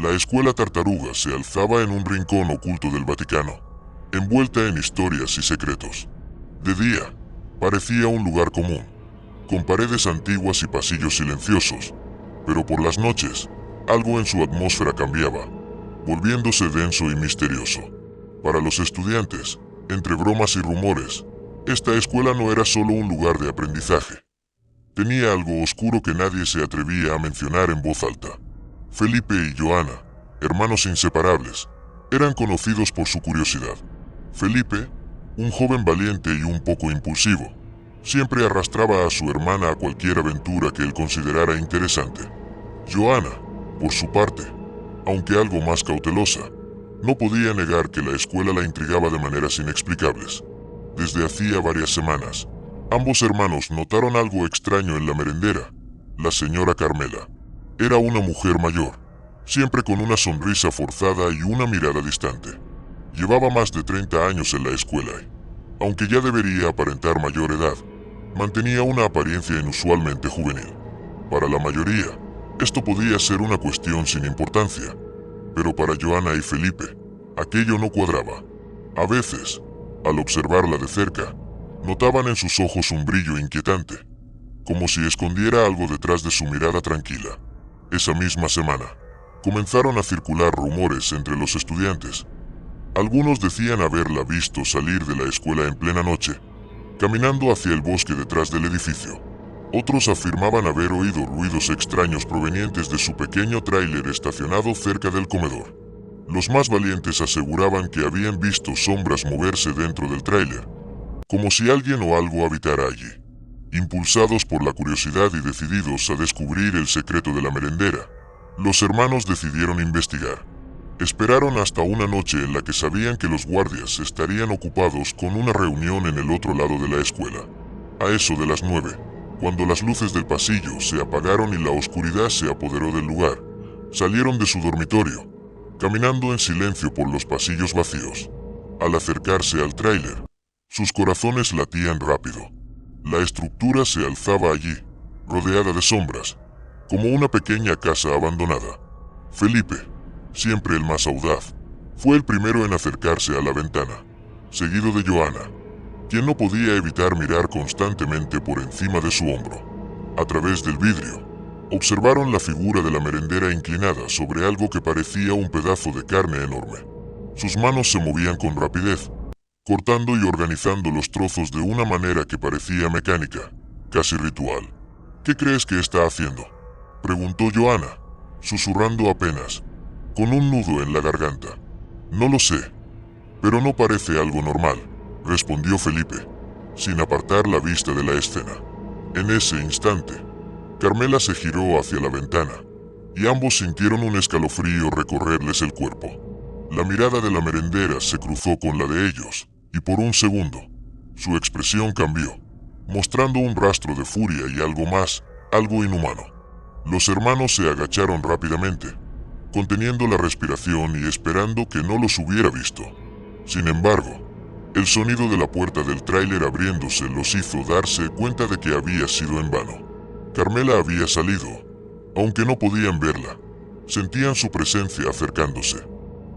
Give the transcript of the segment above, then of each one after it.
La escuela Tartaruga se alzaba en un rincón oculto del Vaticano, envuelta en historias y secretos. De día, parecía un lugar común, con paredes antiguas y pasillos silenciosos, pero por las noches, algo en su atmósfera cambiaba, volviéndose denso y misterioso. Para los estudiantes, entre bromas y rumores, esta escuela no era solo un lugar de aprendizaje. Tenía algo oscuro que nadie se atrevía a mencionar en voz alta. Felipe y Joana, hermanos inseparables, eran conocidos por su curiosidad. Felipe, un joven valiente y un poco impulsivo, siempre arrastraba a su hermana a cualquier aventura que él considerara interesante. Joana, por su parte, aunque algo más cautelosa, no podía negar que la escuela la intrigaba de maneras inexplicables. Desde hacía varias semanas, ambos hermanos notaron algo extraño en la merendera. La señora Carmela era una mujer mayor, siempre con una sonrisa forzada y una mirada distante. Llevaba más de 30 años en la escuela y, aunque ya debería aparentar mayor edad, mantenía una apariencia inusualmente juvenil. Para la mayoría, esto podía ser una cuestión sin importancia, pero para Joana y Felipe, aquello no cuadraba. A veces, al observarla de cerca, notaban en sus ojos un brillo inquietante, como si escondiera algo detrás de su mirada tranquila. Esa misma semana, comenzaron a circular rumores entre los estudiantes. Algunos decían haberla visto salir de la escuela en plena noche, caminando hacia el bosque detrás del edificio. Otros afirmaban haber oído ruidos extraños provenientes de su pequeño tráiler estacionado cerca del comedor. Los más valientes aseguraban que habían visto sombras moverse dentro del tráiler, como si alguien o algo habitara allí. Impulsados por la curiosidad y decididos a descubrir el secreto de la merendera, los hermanos decidieron investigar. Esperaron hasta una noche en la que sabían que los guardias estarían ocupados con una reunión en el otro lado de la escuela. A eso de las 9, cuando las luces del pasillo se apagaron y la oscuridad se apoderó del lugar, salieron de su dormitorio, caminando en silencio por los pasillos vacíos. Al acercarse al tráiler, sus corazones latían rápido. La estructura se alzaba allí, rodeada de sombras, como una pequeña casa abandonada. Felipe, siempre el más audaz, fue el primero en acercarse a la ventana, seguido de Joana, quien no podía evitar mirar constantemente por encima de su hombro. A través del vidrio, observaron la figura de la merendera inclinada sobre algo que parecía un pedazo de carne enorme. Sus manos se movían con rapidez, cortando y organizando los trozos de una manera que parecía mecánica, casi ritual. ¿Qué crees que está haciendo?, preguntó Joana, susurrando apenas, con un nudo en la garganta. No lo sé, pero no parece algo normal, respondió Felipe, sin apartar la vista de la escena. En ese instante, Carmela se giró hacia la ventana, y ambos sintieron un escalofrío recorrerles el cuerpo. La mirada de la merendera se cruzó con la de ellos, y por un segundo, su expresión cambió, mostrando un rastro de furia y algo más, algo inhumano. Los hermanos se agacharon rápidamente, conteniendo la respiración y esperando que no los hubiera visto. Sin embargo, el sonido de la puerta del tráiler abriéndose los hizo darse cuenta de que había sido en vano. Carmela había salido, aunque no podían verla. Sentían su presencia acercándose.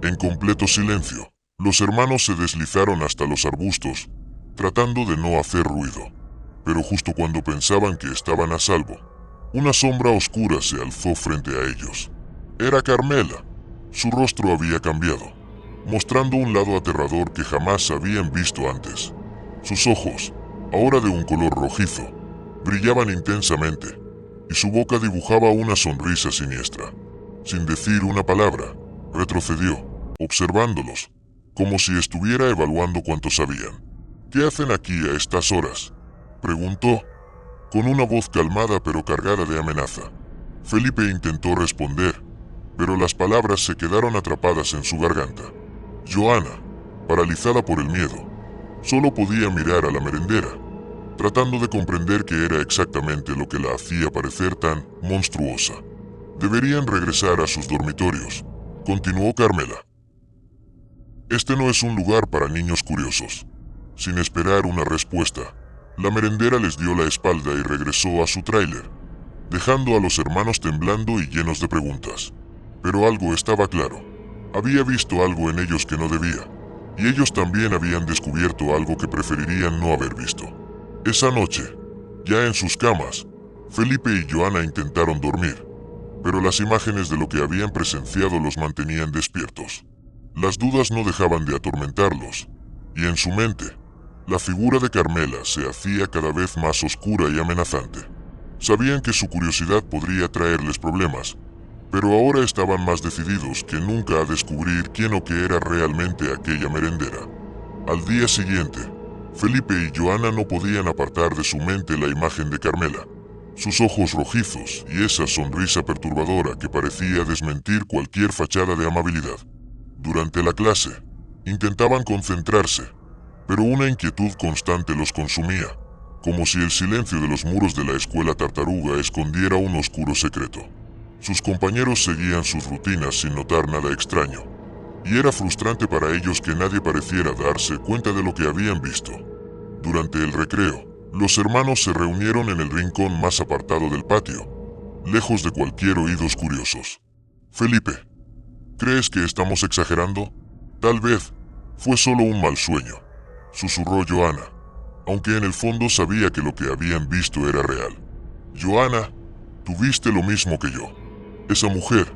En completo silencio, los hermanos se deslizaron hasta los arbustos, tratando de no hacer ruido. Pero justo cuando pensaban que estaban a salvo, una sombra oscura se alzó frente a ellos. Era Carmela. Su rostro había cambiado, mostrando un lado aterrador que jamás habían visto antes. Sus ojos, ahora de un color rojizo, brillaban intensamente, y su boca dibujaba una sonrisa siniestra. Sin decir una palabra, retrocedió, observándolos, como si estuviera evaluando cuánto sabían. ¿Qué hacen aquí a estas horas?, preguntó, con una voz calmada pero cargada de amenaza. Felipe intentó responder, pero las palabras se quedaron atrapadas en su garganta. Joana, paralizada por el miedo, solo podía mirar a la merendera, tratando de comprender qué era exactamente lo que la hacía parecer tan monstruosa. Deberían regresar a sus dormitorios, continuó Carmela. Este no es un lugar para niños curiosos. Sin esperar una respuesta, la merendera les dio la espalda y regresó a su tráiler, dejando a los hermanos temblando y llenos de preguntas. Pero algo estaba claro. Había visto algo en ellos que no debía, y ellos también habían descubierto algo que preferirían no haber visto. Esa noche, ya en sus camas, Felipe y Joana intentaron dormir, pero las imágenes de lo que habían presenciado los mantenían despiertos. Las dudas no dejaban de atormentarlos, y en su mente, la figura de Carmela se hacía cada vez más oscura y amenazante. Sabían que su curiosidad podría traerles problemas, pero ahora estaban más decididos que nunca a descubrir quién o qué era realmente aquella merendera. Al día siguiente, Felipe y Joana no podían apartar de su mente la imagen de Carmela, sus ojos rojizos y esa sonrisa perturbadora que parecía desmentir cualquier fachada de amabilidad. Durante la clase, intentaban concentrarse, pero una inquietud constante los consumía, como si el silencio de los muros de la escuela tartaruga escondiera un oscuro secreto. Sus compañeros seguían sus rutinas sin notar nada extraño, y era frustrante para ellos que nadie pareciera darse cuenta de lo que habían visto. Durante el recreo, los hermanos se reunieron en el rincón más apartado del patio, lejos de cualquier oídos curiosos. Felipe, ¿crees que estamos exagerando? Tal vez fue solo un mal sueño, susurró Joana, aunque en el fondo sabía que lo que habían visto era real. Joana, tú viste lo mismo que yo. Esa mujer,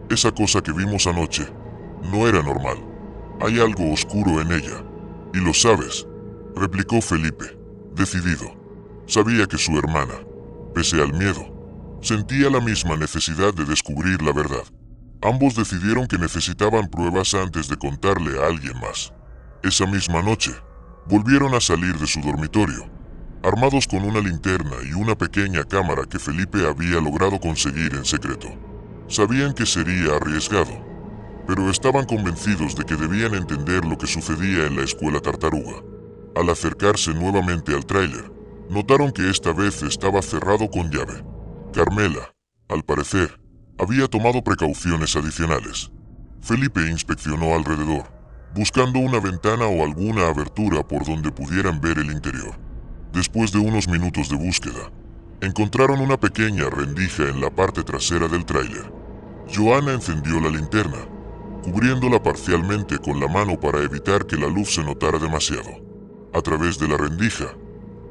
esa cosa que vimos anoche, no era normal. Hay algo oscuro en ella, y lo sabes, replicó Felipe, decidido. Sabía que su hermana, pese al miedo, sentía la misma necesidad de descubrir la verdad. Ambos decidieron que necesitaban pruebas antes de contarle a alguien más. Esa misma noche, volvieron a salir de su dormitorio, armados con una linterna y una pequeña cámara que Felipe había logrado conseguir en secreto. Sabían que sería arriesgado, pero estaban convencidos de que debían entender lo que sucedía en la escuela tartaruga. Al acercarse nuevamente al tráiler, notaron que esta vez estaba cerrado con llave. Carmela, al parecer, había tomado precauciones adicionales. Felipe inspeccionó alrededor, buscando una ventana o alguna abertura por donde pudieran ver el interior. Después de unos minutos de búsqueda, encontraron una pequeña rendija en la parte trasera del tráiler. Joana encendió la linterna, cubriéndola parcialmente con la mano para evitar que la luz se notara demasiado. A través de la rendija,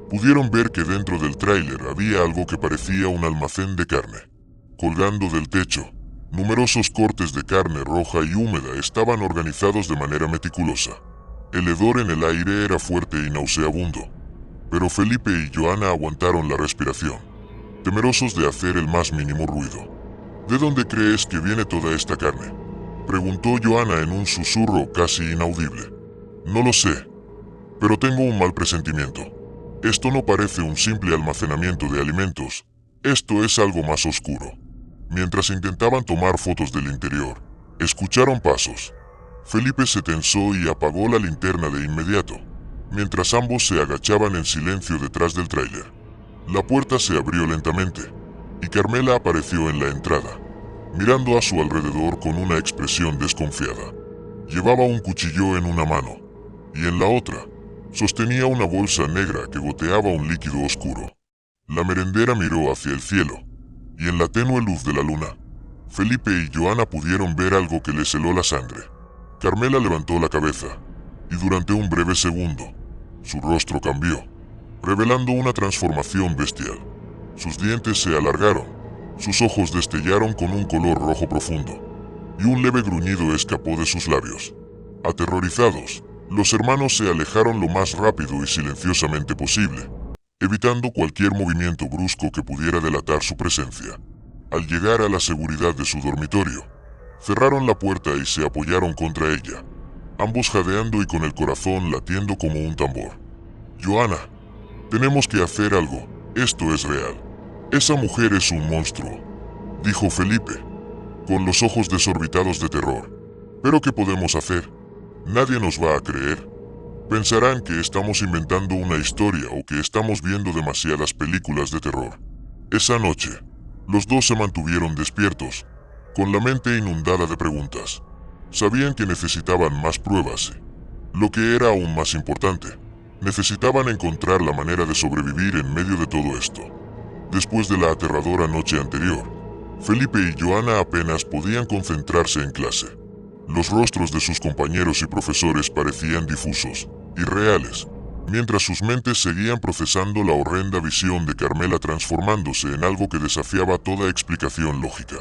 pudieron ver que dentro del tráiler había algo que parecía un almacén de carne. Colgando del techo, numerosos cortes de carne roja y húmeda estaban organizados de manera meticulosa. El hedor en el aire era fuerte y nauseabundo, pero Felipe y Joana aguantaron la respiración, temerosos de hacer el más mínimo ruido. ¿De dónde crees que viene toda esta carne?, preguntó Joana en un susurro casi inaudible. No lo sé, pero tengo un mal presentimiento. Esto no parece un simple almacenamiento de alimentos, esto es algo más oscuro. Mientras intentaban tomar fotos del interior, escucharon pasos. Felipe se tensó y apagó la linterna de inmediato, mientras ambos se agachaban en silencio detrás del tráiler. La puerta se abrió lentamente, y Carmela apareció en la entrada, mirando a su alrededor con una expresión desconfiada. Llevaba un cuchillo en una mano, y en la otra, sostenía una bolsa negra que goteaba un líquido oscuro. La merendera miró hacia el cielo, y en la tenue luz de la luna, Felipe y Joana pudieron ver algo que les heló la sangre. Carmela levantó la cabeza, y durante un breve segundo, su rostro cambió, revelando una transformación bestial. Sus dientes se alargaron, sus ojos destellaron con un color rojo profundo, y un leve gruñido escapó de sus labios. Aterrorizados, los hermanos se alejaron lo más rápido y silenciosamente posible, evitando cualquier movimiento brusco que pudiera delatar su presencia. Al llegar a la seguridad de su dormitorio, cerraron la puerta y se apoyaron contra ella, ambos jadeando y con el corazón latiendo como un tambor. Joana, tenemos que hacer algo, esto es real. Esa mujer es un monstruo, dijo Felipe, con los ojos desorbitados de terror. ¿Pero qué podemos hacer? Nadie nos va a creer. Pensarán que estamos inventando una historia o que estamos viendo demasiadas películas de terror. Esa noche, los dos se mantuvieron despiertos, con la mente inundada de preguntas. Sabían que necesitaban más pruebas. Lo que era aún más importante, necesitaban encontrar la manera de sobrevivir en medio de todo esto. Después de la aterradora noche anterior, Felipe y Joana apenas podían concentrarse en clase. Los rostros de sus compañeros y profesores parecían difusos, irreales, mientras sus mentes seguían procesando la horrenda visión de Carmela transformándose en algo que desafiaba toda explicación lógica.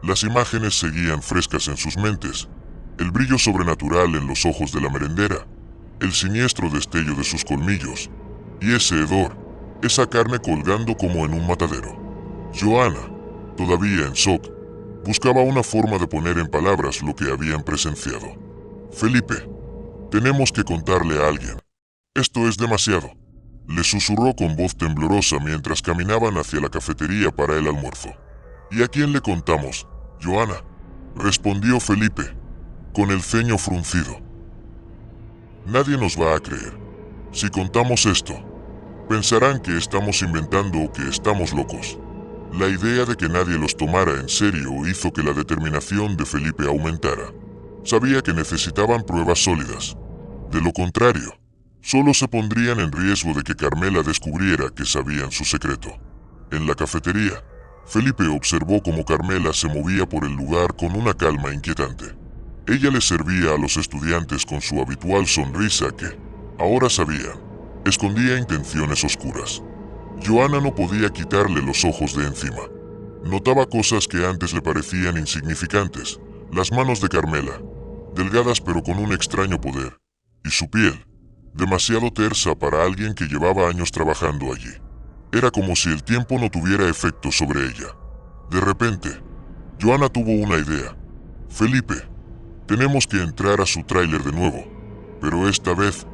Las imágenes seguían frescas en sus mentes, el brillo sobrenatural en los ojos de la merendera, el siniestro destello de sus colmillos, y ese hedor, esa carne colgando como en un matadero. Joana, todavía en shock, buscaba una forma de poner en palabras lo que habían presenciado. Felipe, tenemos que contarle a alguien. Esto es demasiado, le susurró con voz temblorosa mientras caminaban hacia la cafetería para el almuerzo. ¿Y a quién le contamos, Joana?, respondió Felipe, con el ceño fruncido. Nadie nos va a creer. Si contamos esto, pensarán que estamos inventando o que estamos locos. La idea de que nadie los tomara en serio hizo que la determinación de Felipe aumentara. Sabía que necesitaban pruebas sólidas. De lo contrario, solo se pondrían en riesgo de que Carmela descubriera que sabían su secreto. En la cafetería, Felipe observó cómo Carmela se movía por el lugar con una calma inquietante. Ella les servía a los estudiantes con su habitual sonrisa que, ahora sabían, escondía intenciones oscuras. Joana no podía quitarle los ojos de encima. Notaba cosas que antes le parecían insignificantes, las manos de Carmela, delgadas pero con un extraño poder, y su piel, demasiado tersa para alguien que llevaba años trabajando allí. Era como si el tiempo no tuviera efecto sobre ella. De repente, Joana tuvo una idea. Felipe, tenemos que entrar a su tráiler de nuevo, pero esta vez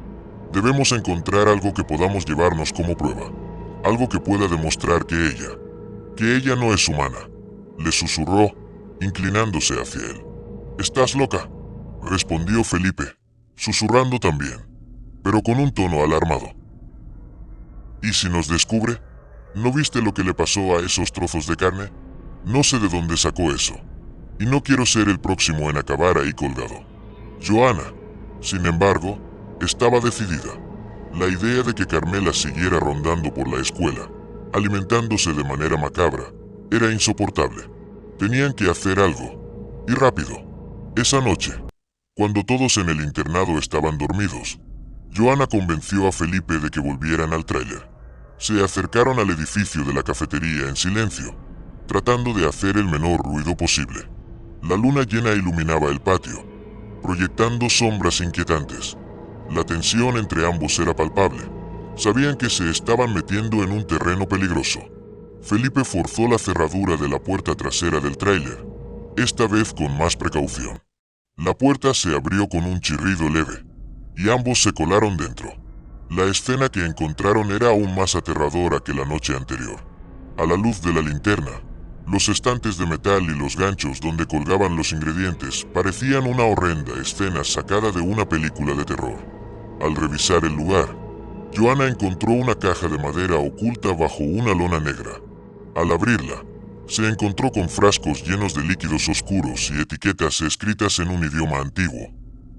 debemos encontrar algo que podamos llevarnos como prueba. Algo que pueda demostrar que ella no es humana, le susurró, inclinándose hacia él. ¿Estás loca?, respondió Felipe, susurrando también, pero con un tono alarmado. ¿Y si nos descubre? ¿No viste lo que le pasó a esos trozos de carne? No sé de dónde sacó eso, y no quiero ser el próximo en acabar ahí colgado. Joana, sin embargo, estaba decidida. La idea de que Carmela siguiera rondando por la escuela, alimentándose de manera macabra, era insoportable. Tenían que hacer algo, y rápido. Esa noche, cuando todos en el internado estaban dormidos, Joana convenció a Felipe de que volvieran al tráiler. Se acercaron al edificio de la cafetería en silencio, tratando de hacer el menor ruido posible. La luna llena iluminaba el patio, proyectando sombras inquietantes. La tensión entre ambos era palpable. Sabían que se estaban metiendo en un terreno peligroso. Felipe forzó la cerradura de la puerta trasera del tráiler, esta vez con más precaución. La puerta se abrió con un chirrido leve, y ambos se colaron dentro. La escena que encontraron era aún más aterradora que la noche anterior. A la luz de la linterna, los estantes de metal y los ganchos donde colgaban los ingredientes parecían una horrenda escena sacada de una película de terror. Al revisar el lugar, Joana encontró una caja de madera oculta bajo una lona negra. Al abrirla, se encontró con frascos llenos de líquidos oscuros y etiquetas escritas en un idioma antiguo,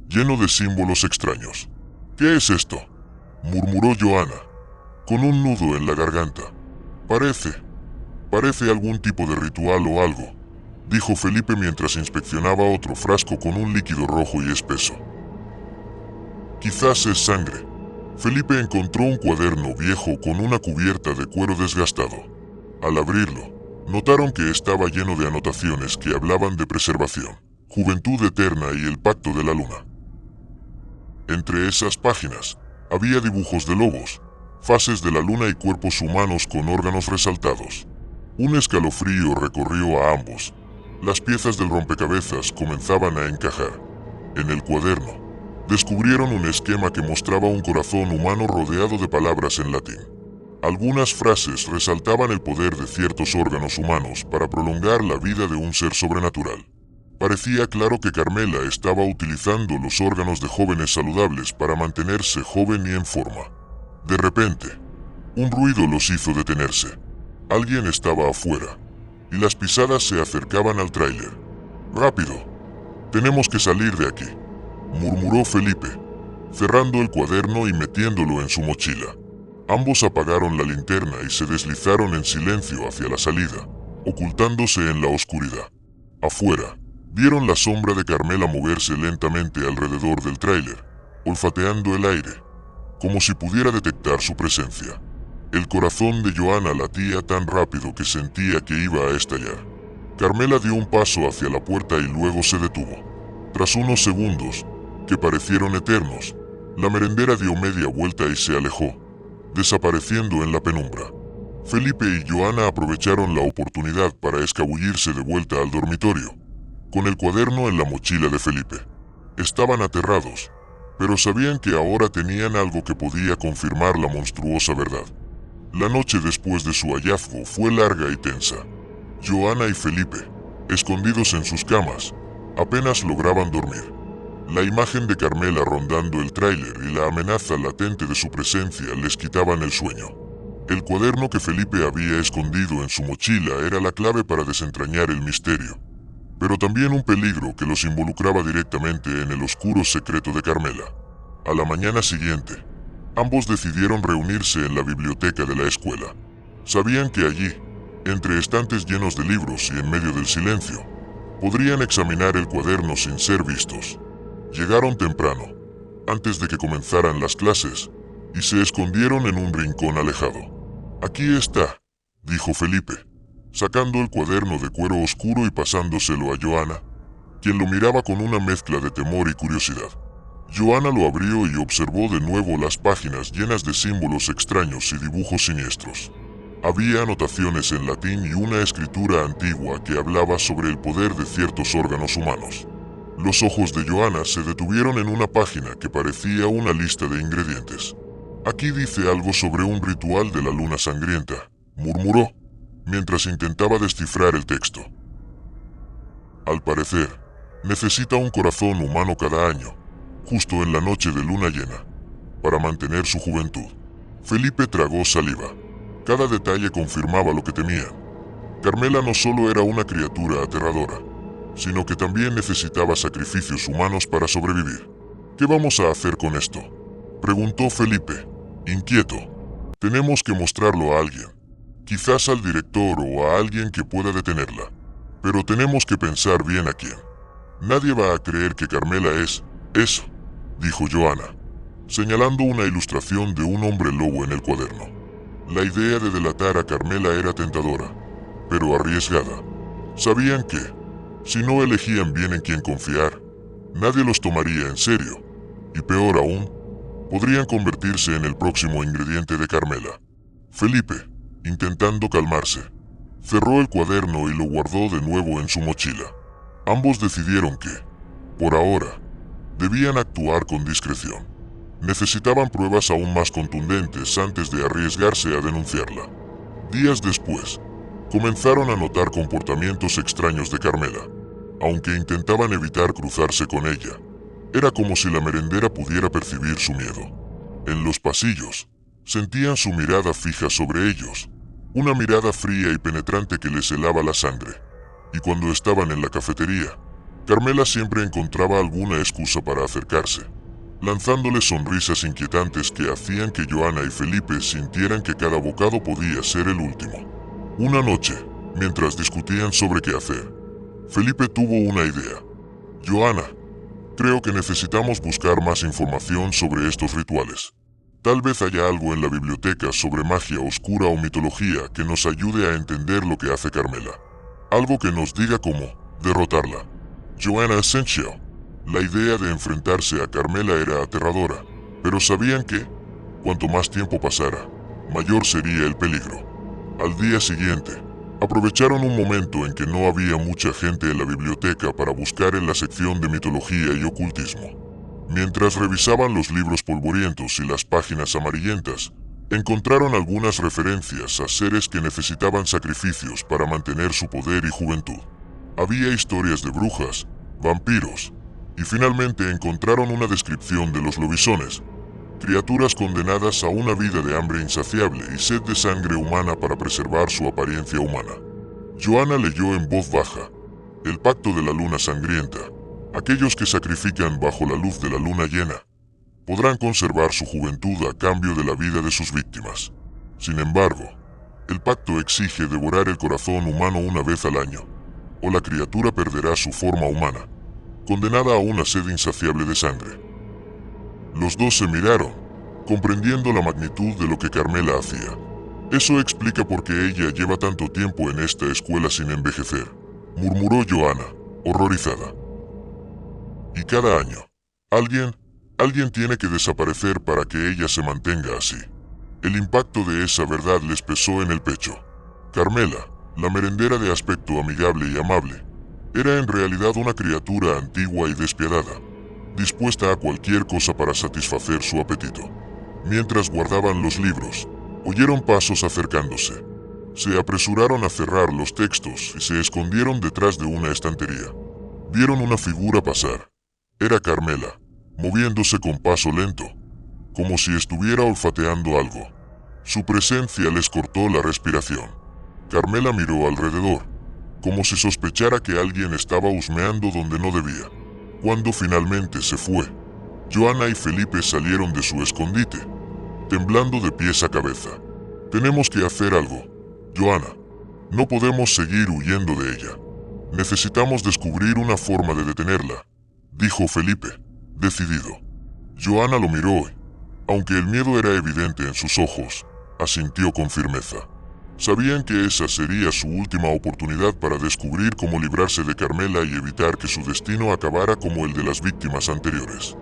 lleno de símbolos extraños. ¿Qué es esto?, murmuró Joana, con un nudo en la garganta. Parece algún tipo de ritual o algo, dijo Felipe mientras inspeccionaba otro frasco con un líquido rojo y espeso. Quizás es sangre. Felipe encontró un cuaderno viejo con una cubierta de cuero desgastado. Al abrirlo, notaron que estaba lleno de anotaciones que hablaban de preservación, juventud eterna y el pacto de la luna. Entre esas páginas, había dibujos de lobos, fases de la luna y cuerpos humanos con órganos resaltados. Un escalofrío recorrió a ambos. Las piezas del rompecabezas comenzaban a encajar. En el cuaderno, descubrieron un esquema que mostraba un corazón humano rodeado de palabras en latín. Algunas frases resaltaban el poder de ciertos órganos humanos para prolongar la vida de un ser sobrenatural. Parecía claro que Carmela estaba utilizando los órganos de jóvenes saludables para mantenerse joven y en forma. De repente, un ruido los hizo detenerse. Alguien estaba afuera, y las pisadas se acercaban al tráiler. «Rápido, tenemos que salir de aquí», murmuró Felipe, cerrando el cuaderno y metiéndolo en su mochila. Ambos apagaron la linterna y se deslizaron en silencio hacia la salida, ocultándose en la oscuridad. Afuera, vieron la sombra de Carmela moverse lentamente alrededor del tráiler, olfateando el aire, como si pudiera detectar su presencia. El corazón de Joanna latía tan rápido que sentía que iba a estallar. Carmela dio un paso hacia la puerta y luego se detuvo. Tras unos segundos, que parecieron eternos, la merendera dio media vuelta y se alejó, desapareciendo en la penumbra. Felipe y Joanna aprovecharon la oportunidad para escabullirse de vuelta al dormitorio, con el cuaderno en la mochila de Felipe. Estaban aterrados, pero sabían que ahora tenían algo que podía confirmar la monstruosa verdad. La noche después de su hallazgo fue larga y tensa. Joanna y Felipe, escondidos en sus camas, apenas lograban dormir. La imagen de Carmela rondando el tráiler y la amenaza latente de su presencia les quitaban el sueño. El cuaderno que Felipe había escondido en su mochila era la clave para desentrañar el misterio, pero también un peligro que los involucraba directamente en el oscuro secreto de Carmela. A la mañana siguiente, ambos decidieron reunirse en la biblioteca de la escuela. Sabían que allí, entre estantes llenos de libros y en medio del silencio, podrían examinar el cuaderno sin ser vistos. Llegaron temprano, antes de que comenzaran las clases, y se escondieron en un rincón alejado. «Aquí está», dijo Felipe, sacando el cuaderno de cuero oscuro y pasándoselo a Joanna, quien lo miraba con una mezcla de temor y curiosidad. Joanna lo abrió y observó de nuevo las páginas llenas de símbolos extraños y dibujos siniestros. Había anotaciones en latín y una escritura antigua que hablaba sobre el poder de ciertos órganos humanos. Los ojos de Joanna se detuvieron en una página que parecía una lista de ingredientes. «Aquí dice algo sobre un ritual de la luna sangrienta», murmuró, mientras intentaba descifrar el texto. «Al parecer, necesita un corazón humano cada año, justo en la noche de luna llena, para mantener su juventud». Felipe tragó saliva. Cada detalle confirmaba lo que temían. Carmela no solo era una criatura aterradora, sino que también necesitaba sacrificios humanos para sobrevivir. «¿Qué vamos a hacer con esto?», preguntó Felipe, inquieto. «Tenemos que mostrarlo a alguien, quizás al director o a alguien que pueda detenerla. Pero tenemos que pensar bien a quién. Nadie va a creer que Carmela es eso», dijo Joanna, señalando una ilustración de un hombre lobo en el cuaderno. La idea de delatar a Carmela era tentadora, pero arriesgada. Sabían que, si no elegían bien en quién confiar, nadie los tomaría en serio, y peor aún, podrían convertirse en el próximo ingrediente de Carmela. Felipe, intentando calmarse, cerró el cuaderno y lo guardó de nuevo en su mochila. Ambos decidieron que, por ahora, debían actuar con discreción. Necesitaban pruebas aún más contundentes antes de arriesgarse a denunciarla. Días después, comenzaron a notar comportamientos extraños de Carmela. Aunque intentaban evitar cruzarse con ella, era como si la merendera pudiera percibir su miedo. En los pasillos, sentían su mirada fija sobre ellos, una mirada fría y penetrante que les helaba la sangre. Y cuando estaban en la cafetería, Carmela siempre encontraba alguna excusa para acercarse, lanzándoles sonrisas inquietantes que hacían que Joanna y Felipe sintieran que cada bocado podía ser el último. Una noche, mientras discutían sobre qué hacer, Felipe tuvo una idea. «Joanna, creo que necesitamos buscar más información sobre estos rituales. Tal vez haya algo en la biblioteca sobre magia oscura o mitología que nos ayude a entender lo que hace Carmela. Algo que nos diga cómo derrotarla». Joanna asintió. La idea de enfrentarse a Carmela era aterradora, pero sabían que, cuanto más tiempo pasara, mayor sería el peligro. Al día siguiente, aprovecharon un momento en que no había mucha gente en la biblioteca para buscar en la sección de mitología y ocultismo. Mientras revisaban los libros polvorientos y las páginas amarillentas, encontraron algunas referencias a seres que necesitaban sacrificios para mantener su poder y juventud. Había historias de brujas, vampiros, y finalmente encontraron una descripción de los lobisones, criaturas condenadas a una vida de hambre insaciable y sed de sangre humana para preservar su apariencia humana. Joanna leyó en voz baja: «El pacto de la luna sangrienta. Aquellos que sacrifican bajo la luz de la luna llena podrán conservar su juventud a cambio de la vida de sus víctimas». Sin embargo, El pacto exige devorar el corazón humano una vez al año, o la criatura perderá su forma humana, condenada a una sed insaciable de sangre. Los dos se miraron, comprendiendo la magnitud de lo que Carmela hacía. Eso explica por qué ella lleva tanto tiempo en esta escuela sin envejecer, murmuró Johanna, horrorizada. Y cada año, alguien tiene que desaparecer para que ella se mantenga así. El impacto de esa verdad les pesó en el pecho. Carmela, la merendera de aspecto amigable y amable, era en realidad una criatura antigua y despiadada, dispuesta a cualquier cosa para satisfacer su apetito. Mientras guardaban los libros, oyeron pasos acercándose. Se apresuraron a cerrar los textos y se escondieron detrás de una estantería. Vieron una figura pasar. Era Carmela, moviéndose con paso lento, como si estuviera olfateando algo. Su presencia les cortó la respiración. Carmela miró alrededor, como si sospechara que alguien estaba husmeando donde no debía. Cuando finalmente se fue, Johanna y Felipe salieron de su escondite, temblando de pies a cabeza. Tenemos que hacer algo, Johanna. No podemos seguir huyendo de ella. Necesitamos descubrir una forma de detenerla, dijo Felipe, decidido. Johanna lo miró y, aunque el miedo era evidente en sus ojos, asintió con firmeza. Sabían que esa sería su última oportunidad para descubrir cómo librarse de Carmela y evitar que su destino acabara como el de las víctimas anteriores.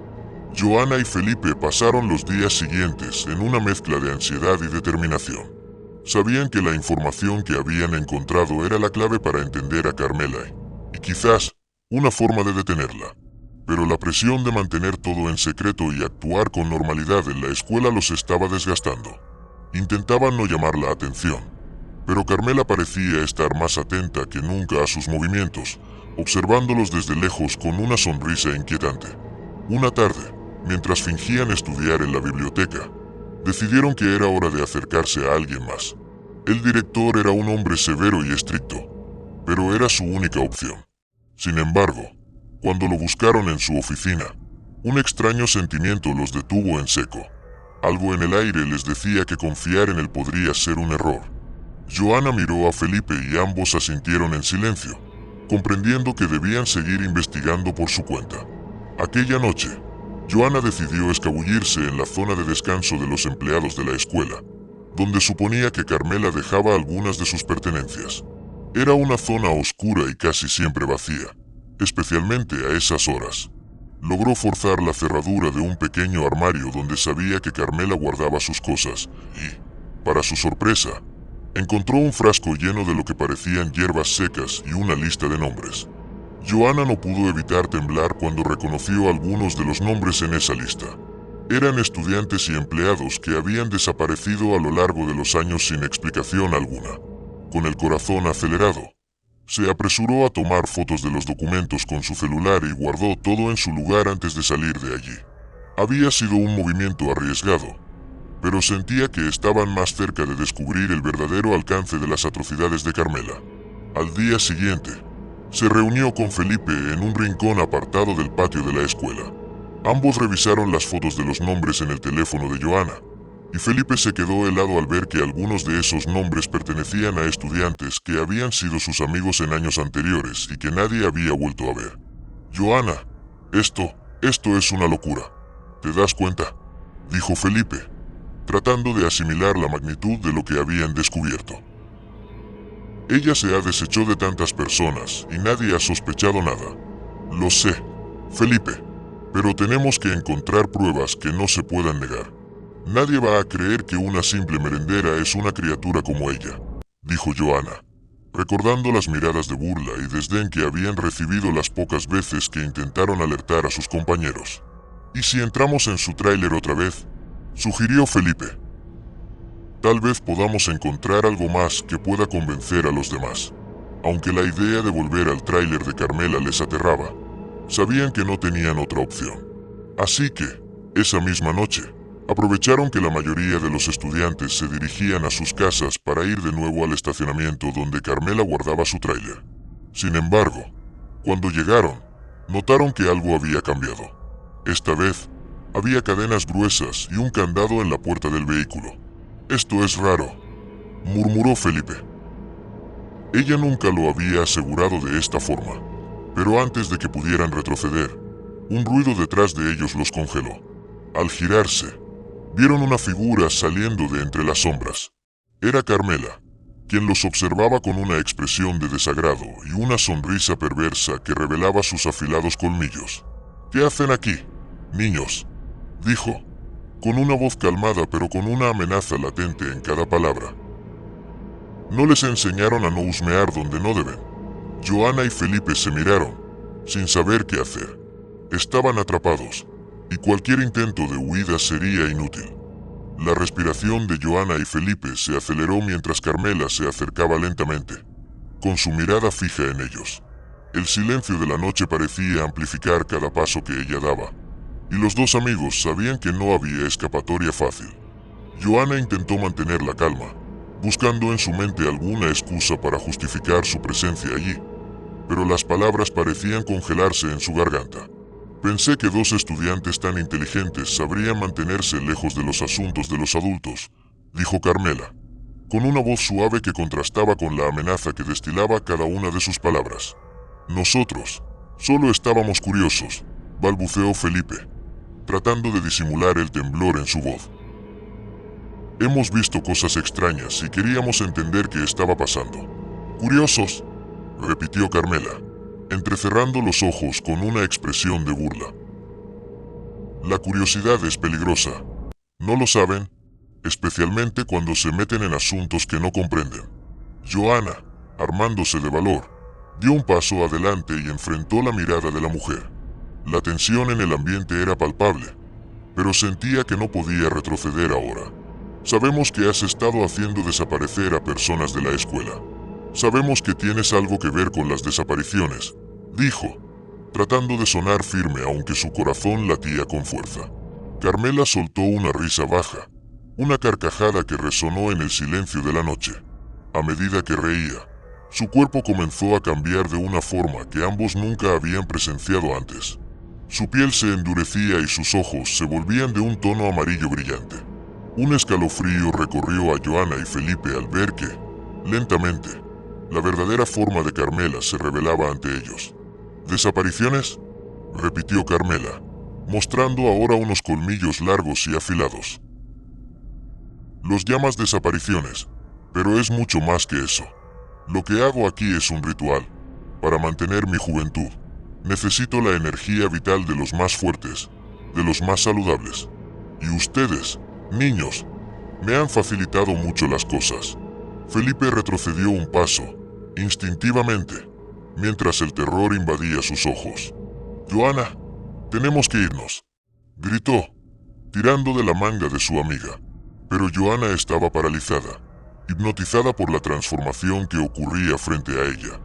Johanna y Felipe pasaron los días siguientes en una mezcla de ansiedad y determinación. Sabían que la información que habían encontrado era la clave para entender a Carmela y quizás una forma de detenerla. Pero la presión de mantener todo en secreto y actuar con normalidad en la escuela los estaba desgastando. Intentaban no llamar la atención, pero Carmela parecía estar más atenta que nunca a sus movimientos, observándolos desde lejos con una sonrisa inquietante. Una tarde, mientras fingían estudiar en la biblioteca, decidieron que era hora de acercarse a alguien más. El director era un hombre severo y estricto, pero era su única opción. Sin embargo, cuando lo buscaron en su oficina, un extraño sentimiento los detuvo en seco. Algo en el aire les decía que confiar en él podría ser un error. Johanna miró a Felipe y ambos asintieron en silencio, comprendiendo que debían seguir investigando por su cuenta. Aquella noche, Johanna decidió escabullirse en la zona de descanso de los empleados de la escuela, donde suponía que Carmela dejaba algunas de sus pertenencias. Era una zona oscura y casi siempre vacía, especialmente a esas horas. Logró forzar la cerradura de un pequeño armario donde sabía que Carmela guardaba sus cosas y, para su sorpresa, encontró un frasco lleno de lo que parecían hierbas secas y una lista de nombres. Johanna no pudo evitar temblar cuando reconoció algunos de los nombres en esa lista. Eran estudiantes y empleados que habían desaparecido a lo largo de los años sin explicación alguna. Con el corazón acelerado, se apresuró a tomar fotos de los documentos con su celular y guardó todo en su lugar antes de salir de allí. Había sido un movimiento arriesgado, pero sentía que estaban más cerca de descubrir el verdadero alcance de las atrocidades de Carmela. Al día siguiente, se reunió con Felipe en un rincón apartado del patio de la escuela. Ambos revisaron las fotos de los nombres en el teléfono de Johanna, y Felipe se quedó helado al ver que algunos de esos nombres pertenecían a estudiantes que habían sido sus amigos en años anteriores y que nadie había vuelto a ver. Johanna, esto es una locura. ¿Te das cuenta?, dijo Felipe, tratando de asimilar la magnitud de lo que habían descubierto. Ella se ha deshecho de tantas personas y nadie ha sospechado nada. Lo sé, Felipe, pero tenemos que encontrar pruebas que no se puedan negar. Nadie va a creer que una simple merendera es una criatura como ella, dijo Johanna, recordando las miradas de burla y desdén que habían recibido las pocas veces que intentaron alertar a sus compañeros. ¿Y si entramos en su tráiler otra vez?, sugirió Felipe. Tal vez podamos encontrar algo más que pueda convencer a los demás. Aunque la idea de volver al tráiler de Carmela les aterraba, sabían que no tenían otra opción. Así que, esa misma noche, aprovecharon que la mayoría de los estudiantes se dirigían a sus casas para ir de nuevo al estacionamiento donde Carmela guardaba su tráiler. Sin embargo, cuando llegaron, notaron que algo había cambiado. Esta vez, había cadenas gruesas y un candado en la puerta del vehículo. «Esto es raro», murmuró Felipe. Ella nunca lo había asegurado de esta forma, pero antes de que pudieran retroceder, un ruido detrás de ellos los congeló. Al girarse, vieron una figura saliendo de entre las sombras. Era Carmela, quien los observaba con una expresión de desagrado y una sonrisa perversa que revelaba sus afilados colmillos. «¿Qué hacen aquí, niños?», dijo, con una voz calmada pero con una amenaza latente en cada palabra. «¿No les enseñaron a no husmear donde no deben?». Johanna y Felipe se miraron, sin saber qué hacer. Estaban atrapados, y cualquier intento de huida sería inútil. La respiración de Johanna y Felipe se aceleró mientras Carmela se acercaba lentamente, con su mirada fija en ellos. El silencio de la noche parecía amplificar cada paso que ella daba, y los dos amigos sabían que no había escapatoria fácil. Johanna intentó mantener la calma, buscando en su mente alguna excusa para justificar su presencia allí, pero las palabras parecían congelarse en su garganta. «Pensé que dos estudiantes tan inteligentes sabrían mantenerse lejos de los asuntos de los adultos», dijo Carmela, con una voz suave que contrastaba con la amenaza que destilaba cada una de sus palabras. «Nosotros solo estábamos curiosos», balbuceó Felipe, tratando de disimular el temblor en su voz. «Hemos visto cosas extrañas y queríamos entender qué estaba pasando». «¿Curiosos?», repitió Carmela, entrecerrando los ojos con una expresión de burla. «La curiosidad es peligrosa. ¿No lo saben? Especialmente cuando se meten en asuntos que no comprenden». Johanna, armándose de valor, dio un paso adelante y enfrentó la mirada de la mujer. La tensión en el ambiente era palpable, pero sentía que no podía retroceder ahora. «Sabemos que has estado haciendo desaparecer a personas de la escuela. Sabemos que tienes algo que ver con las desapariciones», dijo, tratando de sonar firme aunque su corazón latía con fuerza. Carmela soltó una risa baja, una carcajada que resonó en el silencio de la noche. A medida que reía, su cuerpo comenzó a cambiar de una forma que ambos nunca habían presenciado antes. Su piel se endurecía y sus ojos se volvían de un tono amarillo brillante. Un escalofrío recorrió a Johanna y Felipe al ver que, lentamente, la verdadera forma de Carmela se revelaba ante ellos. «¿Desapariciones?», repitió Carmela, mostrando ahora unos colmillos largos y afilados. «Los llamas desapariciones, pero es mucho más que eso. Lo que hago aquí es un ritual. Para mantener mi juventud, necesito la energía vital de los más fuertes, de los más saludables. Y ustedes, niños, me han facilitado mucho las cosas». Felipe retrocedió un paso, instintivamente, mientras el terror invadía sus ojos. «Johanna, tenemos que irnos», gritó, tirando de la manga de su amiga. Pero Johanna estaba paralizada, hipnotizada por la transformación que ocurría frente a ella.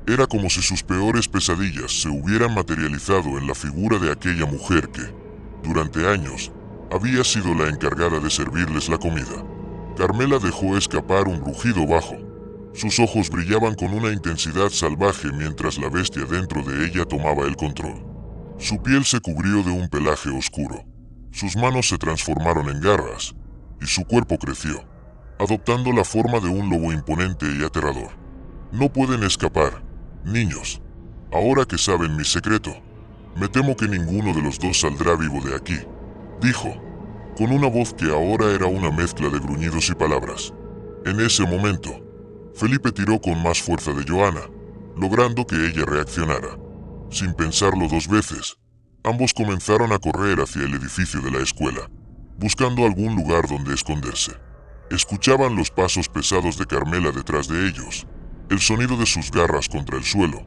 Era como si sus peores pesadillas se hubieran materializado en la figura de aquella mujer que, durante años, había sido la encargada de servirles la comida. Carmela dejó escapar un rugido bajo. Sus ojos brillaban con una intensidad salvaje mientras la bestia dentro de ella tomaba el control. Su piel se cubrió de un pelaje oscuro. Sus manos se transformaron en garras, y su cuerpo creció, adoptando la forma de un lobo imponente y aterrador. «No pueden escapar, niños. Ahora que saben mi secreto, me temo que ninguno de los dos saldrá vivo de aquí», dijo, con una voz que ahora era una mezcla de gruñidos y palabras. En ese momento, Felipe tiró con más fuerza de Johanna, logrando que ella reaccionara. Sin pensarlo dos veces, ambos comenzaron a correr hacia el edificio de la escuela, buscando algún lugar donde esconderse. Escuchaban los pasos pesados de Carmela detrás de ellos, el sonido de sus garras contra el suelo,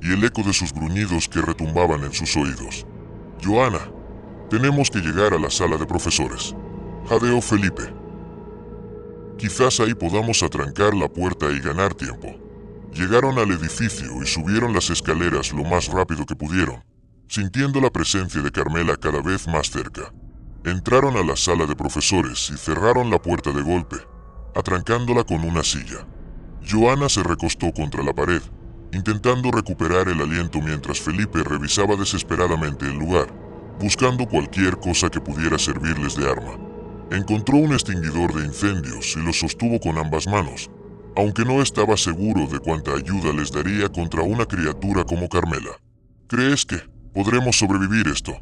y el eco de sus gruñidos que retumbaban en sus oídos. «Johanna, tenemos que llegar a la sala de profesores», jadeó Felipe. «Quizás ahí podamos atrancar la puerta y ganar tiempo». Llegaron al edificio y subieron las escaleras lo más rápido que pudieron, sintiendo la presencia de Carmela cada vez más cerca. Entraron a la sala de profesores y cerraron la puerta de golpe, atrancándola con una silla. Johanna se recostó contra la pared, intentando recuperar el aliento mientras Felipe revisaba desesperadamente el lugar, buscando cualquier cosa que pudiera servirles de arma. Encontró un extinguidor de incendios y lo sostuvo con ambas manos, aunque no estaba seguro de cuánta ayuda les daría contra una criatura como Carmela. ¿Crees que podremos sobrevivir esto?,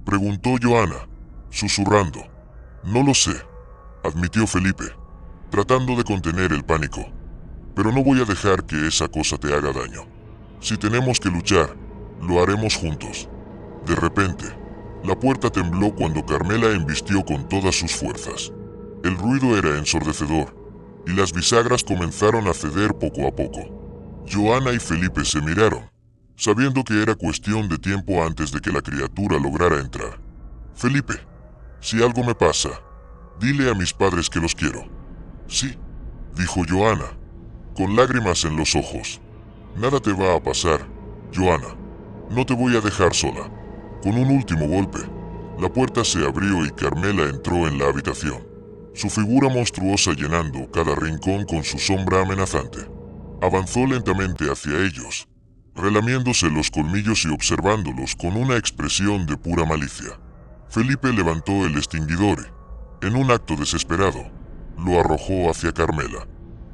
preguntó Joanna, susurrando. No lo sé, admitió Felipe, tratando de contener el pánico. Pero no voy a dejar que esa cosa te haga daño. Si tenemos que luchar, lo haremos juntos. De repente, la puerta tembló cuando Carmela embistió con todas sus fuerzas. El ruido era ensordecedor, y las bisagras comenzaron a ceder poco a poco. Joanna y Felipe se miraron, sabiendo que era cuestión de tiempo antes de que la criatura lograra entrar. Felipe, si algo me pasa, dile a mis padres que los quiero. Sí, dijo Joanna, con lágrimas en los ojos. Nada te va a pasar, Joanna. No te voy a dejar sola. Con un último golpe, la puerta se abrió y Carmela entró en la habitación, su figura monstruosa llenando cada rincón con su sombra amenazante. Avanzó lentamente hacia ellos, relamiéndose los colmillos y observándolos con una expresión de pura malicia. Felipe levantó el extinguidor y, en un acto desesperado, lo arrojó hacia Carmela.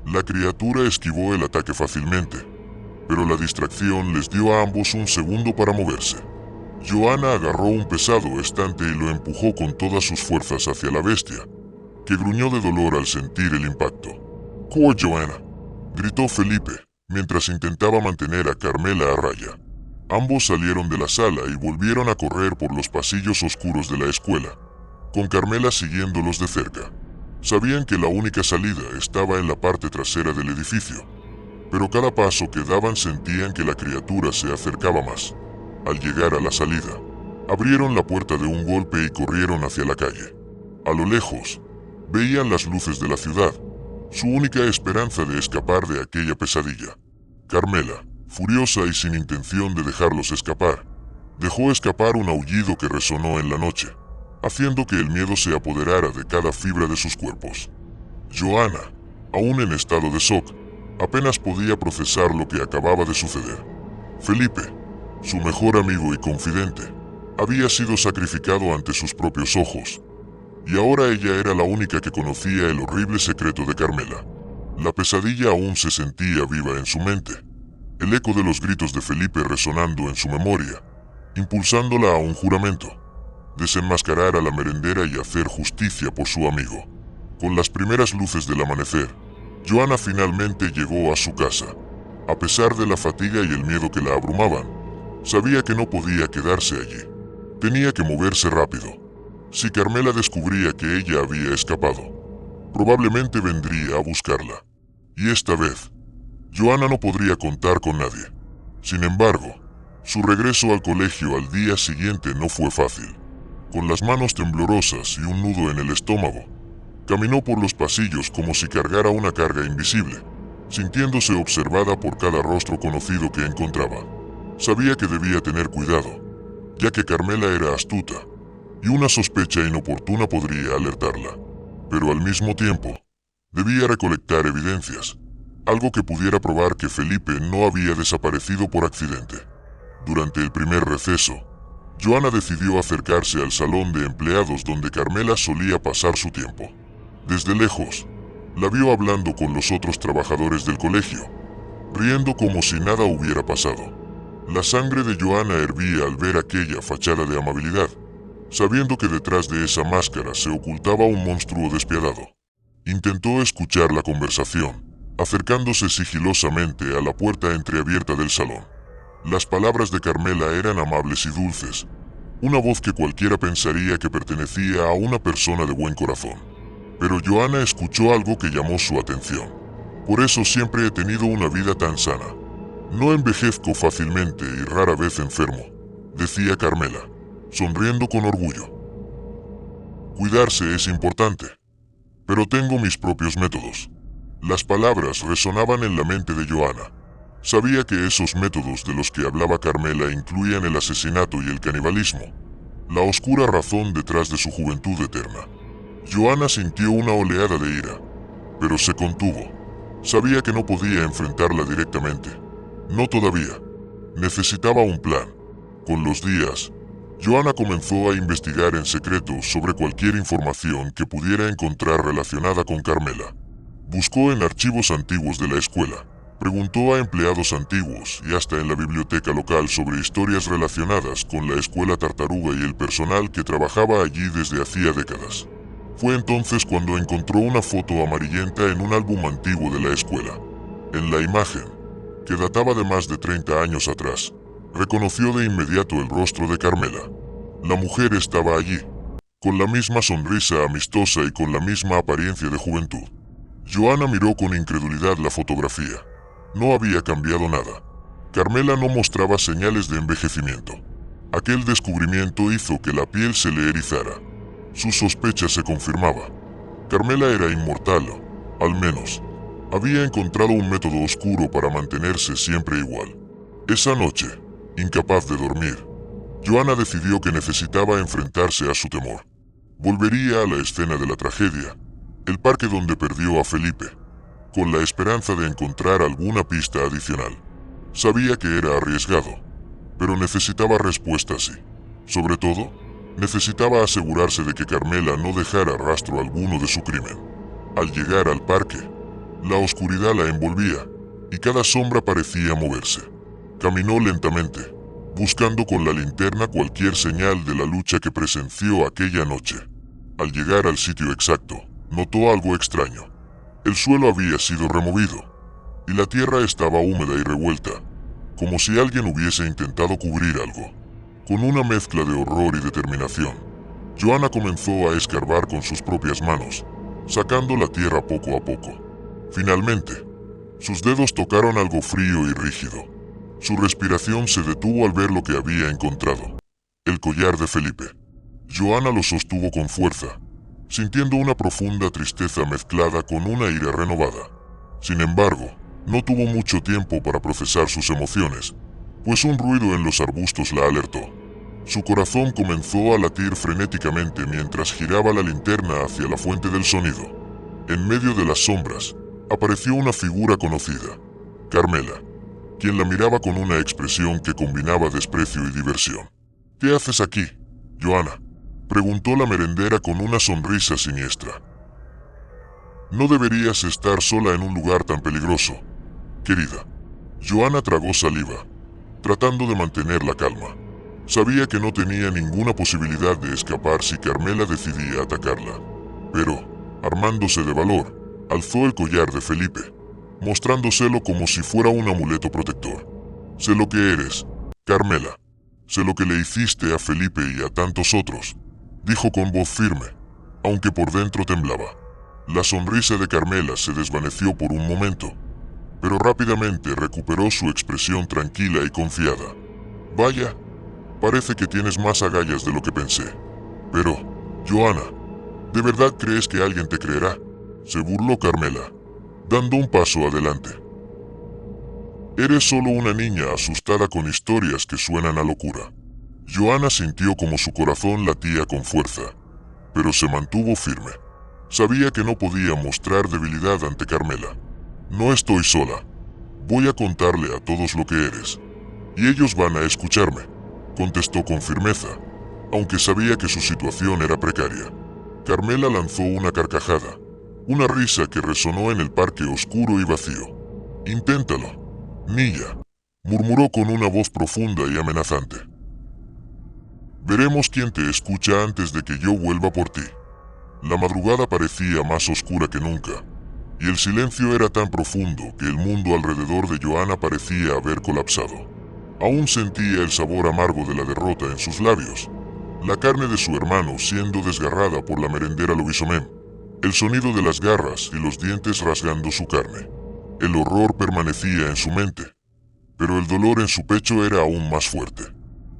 La criatura esquivó el ataque fácilmente, pero la distracción les dio a ambos un segundo para moverse. Joanna agarró un pesado estante y lo empujó con todas sus fuerzas hacia la bestia, que gruñó de dolor al sentir el impacto. ¡Oh, Joanna!, gritó Felipe, mientras intentaba mantener a Carmela a raya. Ambos salieron de la sala y volvieron a correr por los pasillos oscuros de la escuela, con Carmela siguiéndolos de cerca. Sabían que la única salida estaba en la parte trasera del edificio, pero cada paso que daban sentían que la criatura se acercaba más. Al llegar a la salida, abrieron la puerta de un golpe y corrieron hacia la calle. A lo lejos, veían las luces de la ciudad, su única esperanza de escapar de aquella pesadilla. Carmela, furiosa y sin intención de dejarlos escapar, dejó escapar un aullido que resonó en la noche, haciendo que el miedo se apoderara de cada fibra de sus cuerpos. Joanna, aún en estado de shock, apenas podía procesar lo que acababa de suceder. Felipe, su mejor amigo y confidente, había sido sacrificado ante sus propios ojos, y ahora ella era la única que conocía el horrible secreto de Carmela. La pesadilla aún se sentía viva en su mente, el eco de los gritos de Felipe resonando en su memoria, impulsándola a un juramento: desenmascarar a la merendera y hacer justicia por su amigo. Con las primeras luces del amanecer, Joanna finalmente llegó a su casa. A pesar de la fatiga y el miedo que la abrumaban, sabía que no podía quedarse allí. Tenía que moverse rápido. Si Carmela descubría que ella había escapado, probablemente vendría a buscarla. Y esta vez, Joanna no podría contar con nadie. Sin embargo, su regreso al colegio al día siguiente no fue fácil. Con las manos temblorosas y un nudo en el estómago, caminó por los pasillos como si cargara una carga invisible, sintiéndose observada por cada rostro conocido que encontraba. Sabía que debía tener cuidado, ya que Carmela era astuta, y una sospecha inoportuna podría alertarla. Pero al mismo tiempo, debía recolectar evidencias, algo que pudiera probar que Felipe no había desaparecido por accidente. Durante el primer receso, Joanna decidió acercarse al salón de empleados donde Carmela solía pasar su tiempo. Desde lejos, la vio hablando con los otros trabajadores del colegio, riendo como si nada hubiera pasado. La sangre de Joanna hervía al ver aquella fachada de amabilidad, sabiendo que detrás de esa máscara se ocultaba un monstruo despiadado. Intentó escuchar la conversación, acercándose sigilosamente a la puerta entreabierta del salón. Las palabras de Carmela eran amables y dulces, una voz que cualquiera pensaría que pertenecía a una persona de buen corazón. Pero Joanna escuchó algo que llamó su atención. Por eso siempre he tenido una vida tan sana. No envejezco fácilmente y rara vez enfermo, decía Carmela, sonriendo con orgullo. Cuidarse es importante, pero tengo mis propios métodos. Las palabras resonaban en la mente de Joanna. Sabía que esos métodos de los que hablaba Carmela incluían el asesinato y el canibalismo, la oscura razón detrás de su juventud eterna. Joanna sintió una oleada de ira, pero se contuvo. Sabía que no podía enfrentarla directamente. No todavía. Necesitaba un plan. Con los días, Joanna comenzó a investigar en secreto sobre cualquier información que pudiera encontrar relacionada con Carmela. Buscó en archivos antiguos de la escuela, preguntó a empleados antiguos y hasta en la biblioteca local sobre historias relacionadas con la escuela Tartaruga y el personal que trabajaba allí desde hacía décadas. Fue entonces cuando encontró una foto amarillenta en un álbum antiguo de la escuela. En la imagen, que databa de más de 30 años atrás, reconoció de inmediato el rostro de Carmela. La mujer estaba allí, con la misma sonrisa amistosa y con la misma apariencia de juventud. Joanna miró con incredulidad la fotografía. No había cambiado nada. Carmela no mostraba señales de envejecimiento. Aquel descubrimiento hizo que la piel se le erizara. Sus sospechas se confirmaban. Carmela era inmortal, al menos. Había encontrado un método oscuro para mantenerse siempre igual. Esa noche, incapaz de dormir, Joanna decidió que necesitaba enfrentarse a su temor. Volvería a la escena de la tragedia, el parque donde perdió a Felipe, con la esperanza de encontrar alguna pista adicional. Sabía que era arriesgado, pero necesitaba respuestas sí. Sobre todo, necesitaba asegurarse de que Carmela no dejara rastro alguno de su crimen. Al llegar al parque, la oscuridad la envolvía y cada sombra parecía moverse. Caminó lentamente, buscando con la linterna cualquier señal de la lucha que presenció aquella noche. Al llegar al sitio exacto, notó algo extraño. El suelo había sido removido, y la tierra estaba húmeda y revuelta, como si alguien hubiese intentado cubrir algo. Con una mezcla de horror y determinación, Joanna comenzó a escarbar con sus propias manos, sacando la tierra poco a poco. Finalmente, sus dedos tocaron algo frío y rígido. Su respiración se detuvo al ver lo que había encontrado. El collar de Felipe. Joanna lo sostuvo con fuerza, sintiendo una profunda tristeza mezclada con una ira renovada. Sin embargo, no tuvo mucho tiempo para procesar sus emociones, pues un ruido en los arbustos la alertó. Su corazón comenzó a latir frenéticamente mientras giraba la linterna hacia la fuente del sonido. En medio de las sombras, apareció una figura conocida, Carmela, quien la miraba con una expresión que combinaba desprecio y diversión. «¿Qué haces aquí, Joanna?», preguntó la merendera con una sonrisa siniestra. «No deberías estar sola en un lugar tan peligroso, querida». Joanna tragó saliva, tratando de mantener la calma. Sabía que no tenía ninguna posibilidad de escapar si Carmela decidía atacarla. Pero, armándose de valor, alzó el collar de Felipe, mostrándoselo como si fuera un amuleto protector. «Sé lo que eres, Carmela. Sé lo que le hiciste a Felipe y a tantos otros», dijo con voz firme, aunque por dentro temblaba. La sonrisa de Carmela se desvaneció por un momento, pero rápidamente recuperó su expresión tranquila y confiada. «Vaya, parece que tienes más agallas de lo que pensé. Pero, Joanna, ¿de verdad crees que alguien te creerá?», se burló Carmela, dando un paso adelante. «Eres solo una niña asustada con historias que suenan a locura». Joanna sintió como su corazón latía con fuerza, pero se mantuvo firme. Sabía que no podía mostrar debilidad ante Carmela. «No estoy sola. Voy a contarle a todos lo que eres. Y ellos van a escucharme», contestó con firmeza, aunque sabía que su situación era precaria. Carmela lanzó una carcajada, una risa que resonó en el parque oscuro y vacío. «Inténtalo, niña», murmuró con una voz profunda y amenazante. «Veremos quién te escucha antes de que yo vuelva por ti». La madrugada parecía más oscura que nunca, y el silencio era tan profundo que el mundo alrededor de Joanna parecía haber colapsado. Aún sentía el sabor amargo de la derrota en sus labios, la carne de su hermano siendo desgarrada por la merendera Lobisomem, el sonido de las garras y los dientes rasgando su carne. El horror permanecía en su mente, pero el dolor en su pecho era aún más fuerte.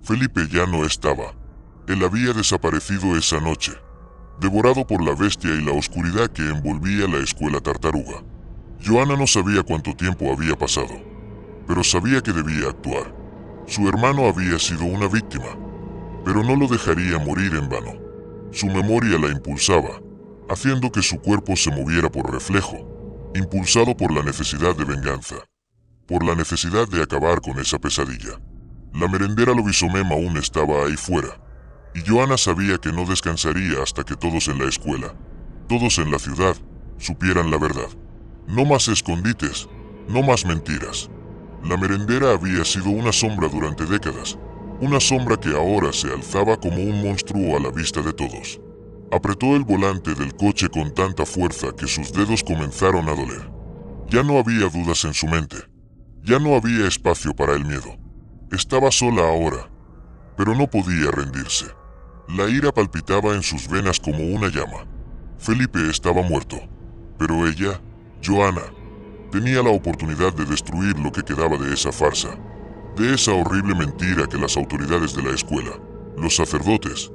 Felipe ya no estaba. Él había desaparecido esa noche, devorado por la bestia y la oscuridad que envolvía la escuela Tartaruga. Joanna no sabía cuánto tiempo había pasado, pero sabía que debía actuar. Su hermano había sido una víctima, pero no lo dejaría morir en vano. Su memoria la impulsaba, haciendo que su cuerpo se moviera por reflejo, impulsado por la necesidad de venganza, por la necesidad de acabar con esa pesadilla. La merendera Lobisomem aún estaba ahí fuera, y Joanna sabía que no descansaría hasta que todos en la escuela, todos en la ciudad, supieran la verdad. No más escondites, no más mentiras. La merendera había sido una sombra durante décadas, una sombra que ahora se alzaba como un monstruo a la vista de todos. Apretó el volante del coche con tanta fuerza que sus dedos comenzaron a doler. Ya no había dudas en su mente. Ya no había espacio para el miedo. Estaba sola ahora, pero no podía rendirse. La ira palpitaba en sus venas como una llama. Felipe estaba muerto, pero ella, Joanna, tenía la oportunidad de destruir lo que quedaba de esa farsa, de esa horrible mentira que las autoridades de la escuela, los sacerdotes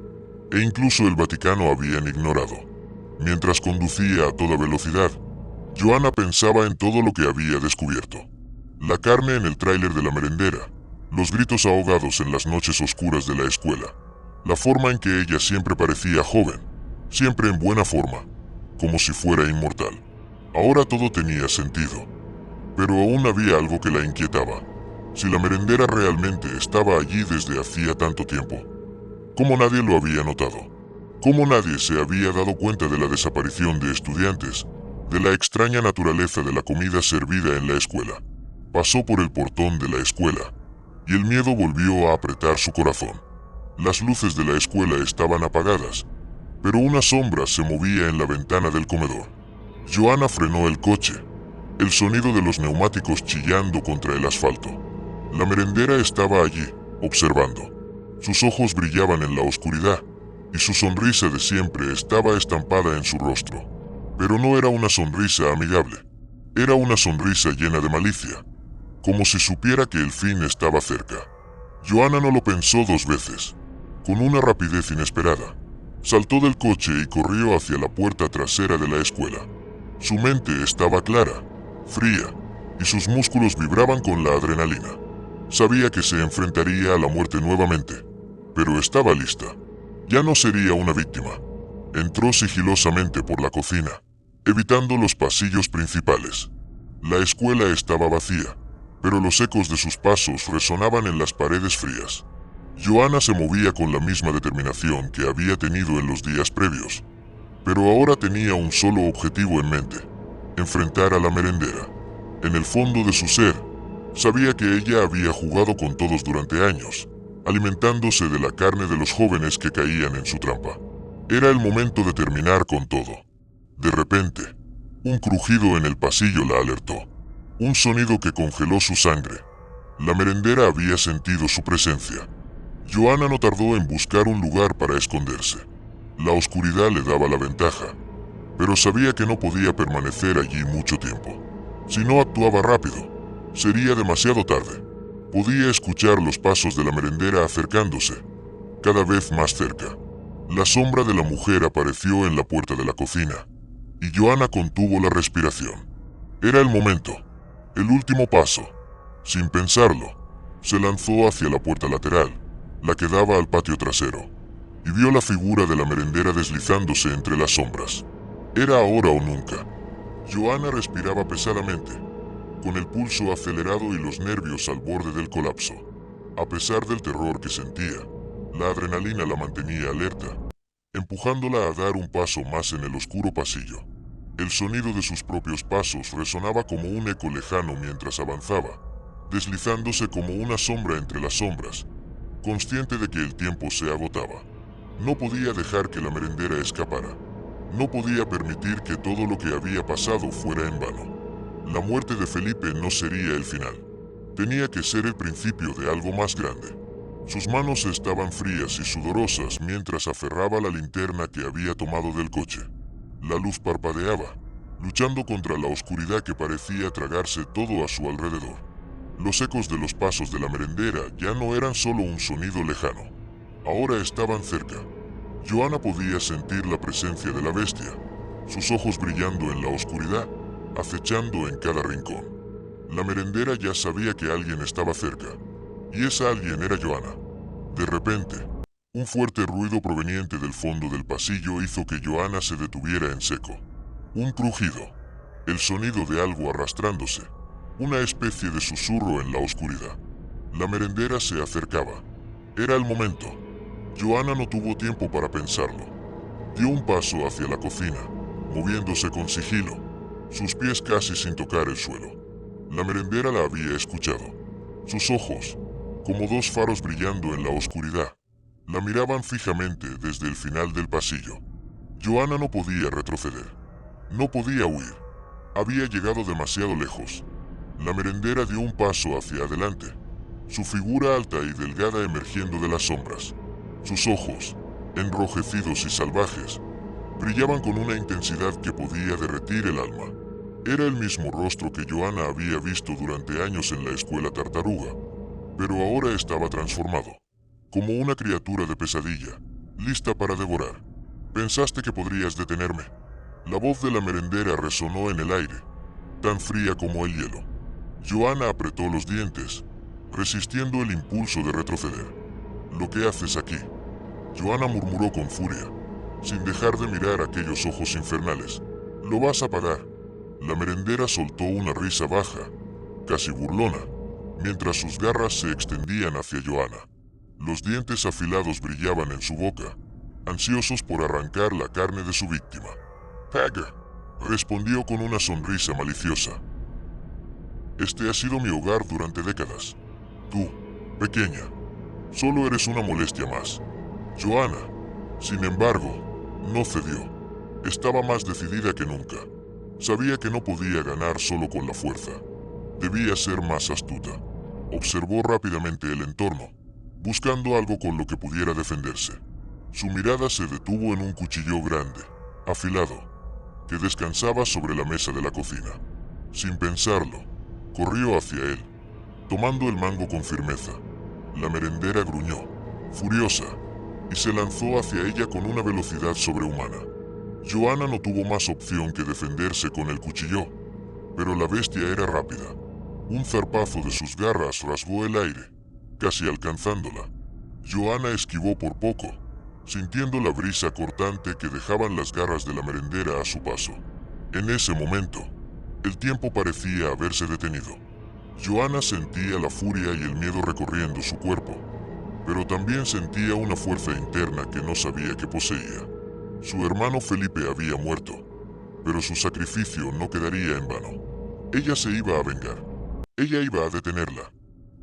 e incluso el Vaticano habían ignorado. Mientras conducía a toda velocidad, Joanna pensaba en todo lo que había descubierto. La carne en el tráiler de la merendera, los gritos ahogados en las noches oscuras de la escuela, la forma en que ella siempre parecía joven, siempre en buena forma, como si fuera inmortal. Ahora todo tenía sentido, pero aún había algo que la inquietaba. Si la merendera realmente estaba allí desde hacía tanto tiempo, ¿cómo nadie lo había notado? ¿Cómo nadie se había dado cuenta de la desaparición de estudiantes, de la extraña naturaleza de la comida servida en la escuela? Pasó por el portón de la escuela, y el miedo volvió a apretar su corazón. Las luces de la escuela estaban apagadas, pero una sombra se movía en la ventana del comedor. Joanna frenó el coche, el sonido de los neumáticos chillando contra el asfalto. La merendera estaba allí, observando. Sus ojos brillaban en la oscuridad, y su sonrisa de siempre estaba estampada en su rostro. Pero no era una sonrisa amigable. Era una sonrisa llena de malicia, como si supiera que el fin estaba cerca. Joanna no lo pensó dos veces. Con una rapidez inesperada, saltó del coche y corrió hacia la puerta trasera de la escuela. Su mente estaba clara, fría, y sus músculos vibraban con la adrenalina. Sabía que se enfrentaría a la muerte nuevamente, pero estaba lista. Ya no sería una víctima. Entró sigilosamente por la cocina, evitando los pasillos principales. La escuela estaba vacía, pero los ecos de sus pasos resonaban en las paredes frías. Joanna se movía con la misma determinación que había tenido en los días previos, pero ahora tenía un solo objetivo en mente: enfrentar a la merendera. En el fondo de su ser, sabía que ella había jugado con todos durante años, alimentándose de la carne de los jóvenes que caían en su trampa. Era el momento de terminar con todo. De repente, un crujido en el pasillo la alertó. Un sonido que congeló su sangre. La merendera había sentido su presencia. Joanna no tardó en buscar un lugar para esconderse. La oscuridad le daba la ventaja, pero sabía que no podía permanecer allí mucho tiempo. Si no actuaba rápido, sería demasiado tarde. Podía escuchar los pasos de la merendera acercándose, cada vez más cerca. La sombra de la mujer apareció en la puerta de la cocina, y Joanna contuvo la respiración. Era el momento, el último paso. Sin pensarlo, se lanzó hacia la puerta lateral, la que daba al patio trasero, y vio la figura de la merendera deslizándose entre las sombras. Era ahora o nunca. Joanna respiraba pesadamente, con el pulso acelerado y los nervios al borde del colapso. A pesar del terror que sentía, la adrenalina la mantenía alerta, empujándola a dar un paso más en el oscuro pasillo. El sonido de sus propios pasos resonaba como un eco lejano mientras avanzaba, deslizándose como una sombra entre las sombras, consciente de que el tiempo se agotaba. No podía dejar que la merendera escapara. No podía permitir que todo lo que había pasado fuera en vano. La muerte de Felipe no sería el final. Tenía que ser el principio de algo más grande. Sus manos estaban frías y sudorosas mientras aferraba la linterna que había tomado del coche. La luz parpadeaba, luchando contra la oscuridad que parecía tragarse todo a su alrededor. Los ecos de los pasos de la merendera ya no eran solo un sonido lejano. Ahora estaban cerca. Joanna podía sentir la presencia de la bestia, sus ojos brillando en la oscuridad, acechando en cada rincón. La merendera ya sabía que alguien estaba cerca, y esa alguien era Joanna. De repente, un fuerte ruido proveniente del fondo del pasillo hizo que Joanna se detuviera en seco. Un crujido, el sonido de algo arrastrándose, una especie de susurro en la oscuridad. La merendera se acercaba. Era el momento. Joanna no tuvo tiempo para pensarlo. Dio un paso hacia la cocina, moviéndose con sigilo, sus pies casi sin tocar el suelo. La merendera la había escuchado. Sus ojos, como dos faros brillando en la oscuridad, la miraban fijamente desde el final del pasillo. Joanna no podía retroceder. No podía huir. Había llegado demasiado lejos. La merendera dio un paso hacia adelante, su figura alta y delgada emergiendo de las sombras. Sus ojos, enrojecidos y salvajes, brillaban con una intensidad que podía derretir el alma. Era el mismo rostro que Joanna había visto durante años en la escuela tartaruga, pero ahora estaba transformado, como una criatura de pesadilla, lista para devorar. ¿Pensaste que podrías detenerme? La voz de la merendera resonó en el aire, tan fría como el hielo. Joanna apretó los dientes, resistiendo el impulso de retroceder. «¿Lo que haces aquí?», Joanna murmuró con furia, sin dejar de mirar aquellos ojos infernales. «Lo vas a pagar». La merendera soltó una risa baja, casi burlona, mientras sus garras se extendían hacia Joanna. Los dientes afilados brillaban en su boca, ansiosos por arrancar la carne de su víctima. «Paga», respondió con una sonrisa maliciosa. «Este ha sido mi hogar durante décadas. Tú, pequeña, solo eres una molestia más». Joanna, sin embargo, no cedió. Estaba más decidida que nunca. Sabía que no podía ganar solo con la fuerza. Debía ser más astuta. Observó rápidamente el entorno, buscando algo con lo que pudiera defenderse. Su mirada se detuvo en un cuchillo grande, afilado, que descansaba sobre la mesa de la cocina. Sin pensarlo, corrió hacia él, tomando el mango con firmeza. La merendera gruñó, furiosa, y se lanzó hacia ella con una velocidad sobrehumana. Joanna no tuvo más opción que defenderse con el cuchillo, pero la bestia era rápida. Un zarpazo de sus garras rasgó el aire, casi alcanzándola. Joanna esquivó por poco, sintiendo la brisa cortante que dejaban las garras de la merendera a su paso. En ese momento, el tiempo parecía haberse detenido. Joanna sentía la furia y el miedo recorriendo su cuerpo, pero también sentía una fuerza interna que no sabía que poseía. Su hermano Felipe había muerto, pero su sacrificio no quedaría en vano. Ella se iba a vengar. Ella iba a detenerla.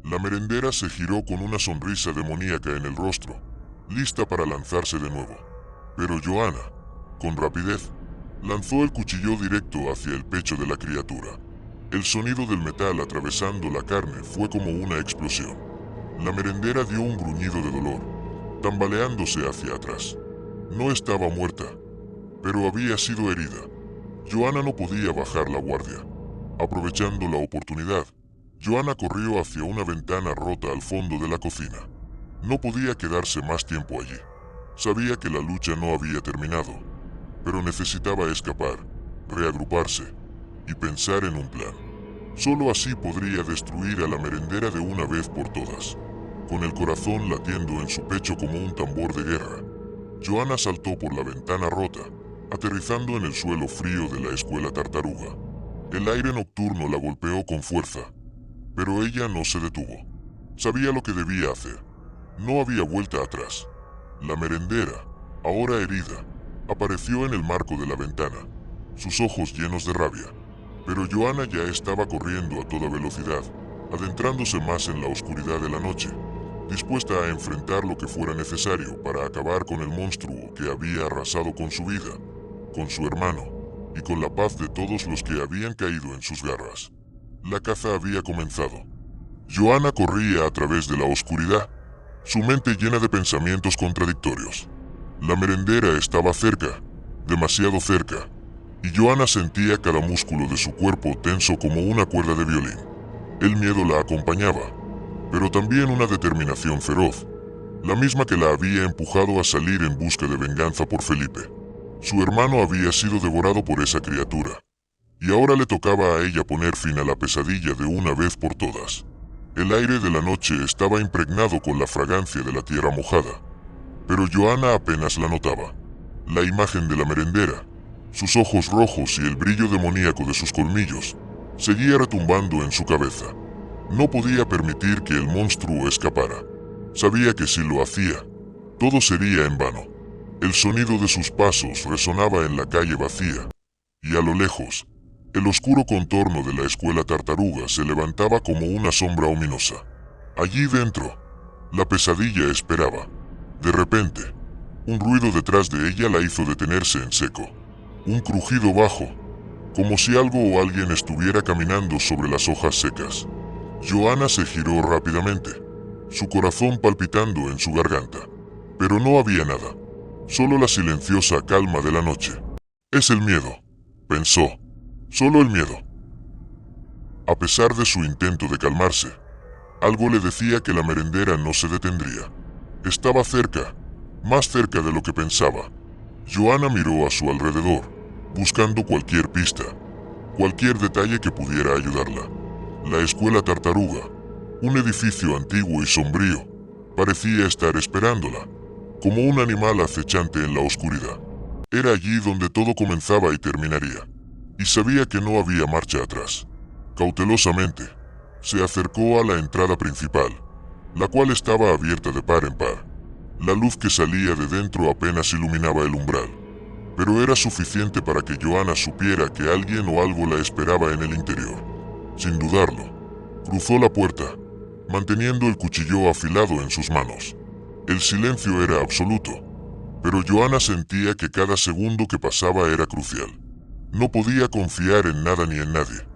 La merendera se giró con una sonrisa demoníaca en el rostro, lista para lanzarse de nuevo. Pero Joanna, con rapidez, lanzó el cuchillo directo hacia el pecho de la criatura. El sonido del metal atravesando la carne fue como una explosión. La merendera dio un gruñido de dolor, tambaleándose hacia atrás. No estaba muerta, pero había sido herida. Joanna no podía bajar la guardia. Aprovechando la oportunidad, Joanna corrió hacia una ventana rota al fondo de la cocina. No podía quedarse más tiempo allí. Sabía que la lucha no había terminado, pero necesitaba escapar, reagruparse y pensar en un plan. Solo así podría destruir a la merendera de una vez por todas. Con el corazón latiendo en su pecho como un tambor de guerra, Joanna saltó por la ventana rota, aterrizando en el suelo frío de la escuela tartaruga. El aire nocturno la golpeó con fuerza, pero ella no se detuvo. Sabía lo que debía hacer. No había vuelta atrás. La merendera, ahora herida, apareció en el marco de la ventana, sus ojos llenos de rabia. Pero Joanna ya estaba corriendo a toda velocidad, adentrándose más en la oscuridad de la noche, dispuesta a enfrentar lo que fuera necesario para acabar con el monstruo que había arrasado con su vida, con su hermano, y con la paz de todos los que habían caído en sus garras. La caza había comenzado. Joanna corría a través de la oscuridad, su mente llena de pensamientos contradictorios. La merendera estaba cerca, demasiado cerca, y Joanna sentía cada músculo de su cuerpo tenso como una cuerda de violín. El miedo la acompañaba, pero también una determinación feroz, la misma que la había empujado a salir en busca de venganza por Felipe. Su hermano había sido devorado por esa criatura, y ahora le tocaba a ella poner fin a la pesadilla de una vez por todas. El aire de la noche estaba impregnado con la fragancia de la tierra mojada, pero Joanna apenas la notaba. La imagen de la merendera, sus ojos rojos y el brillo demoníaco de sus colmillos, seguía retumbando en su cabeza. No podía permitir que el monstruo escapara. Sabía que si lo hacía, Todo sería en vano. El sonido de sus pasos resonaba en la calle vacía, y a lo lejos, el oscuro contorno de la escuela tartaruga se levantaba como una sombra ominosa. Allí dentro, la pesadilla esperaba. De repente, un ruido detrás de ella la hizo detenerse en seco. Un crujido bajo, como si algo o alguien estuviera caminando sobre las hojas secas. Joanna se giró rápidamente, su corazón palpitando en su garganta. Pero no había nada, solo la silenciosa calma de la noche. Es el miedo, pensó, solo el miedo. A pesar de su intento de calmarse, algo le decía que la merendera no se detendría. Estaba cerca, más cerca de lo que pensaba. Joanna miró a su alrededor, buscando cualquier pista, cualquier detalle que pudiera ayudarla. La escuela tartaruga, un edificio antiguo y sombrío, parecía estar esperándola, como un animal acechante en la oscuridad. Era allí donde todo comenzaba y terminaría, y sabía que no había marcha atrás. Cautelosamente, se acercó a la entrada principal, la cual estaba abierta de par en par. La luz que salía de dentro apenas iluminaba el umbral, pero era suficiente para que Joanna supiera que alguien o algo la esperaba en el interior. Sin dudarlo, cruzó la puerta, manteniendo el cuchillo afilado en sus manos. El silencio era absoluto, pero Joanna sentía que cada segundo que pasaba era crucial. No podía confiar en nada ni en nadie.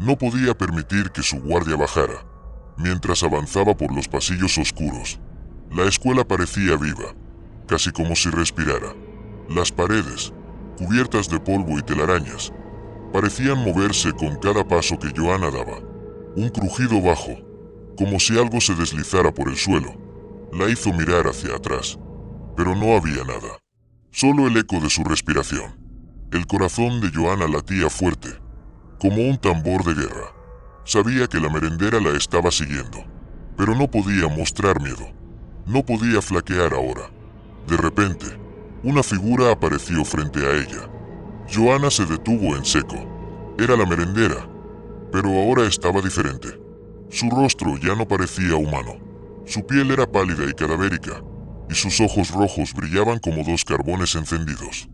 No podía permitir que su guardia bajara. Mientras avanzaba por los pasillos oscuros, la escuela parecía viva, casi como si respirara. Las paredes, cubiertas de polvo y telarañas, parecían moverse con cada paso que Joanna daba. Un crujido bajo, como si algo se deslizara por el suelo, la hizo mirar hacia atrás, pero no había nada. Solo el eco de su respiración. El corazón de Joanna latía fuerte, como un tambor de guerra. Sabía que la merendera la estaba siguiendo, pero no podía mostrar miedo. No podía flaquear ahora. De repente, una figura apareció frente a ella. Joanna se detuvo en seco. Era la merendera, pero ahora estaba diferente. Su rostro ya no parecía humano. Su piel era pálida y cadavérica, y sus ojos rojos brillaban como dos carbones encendidos.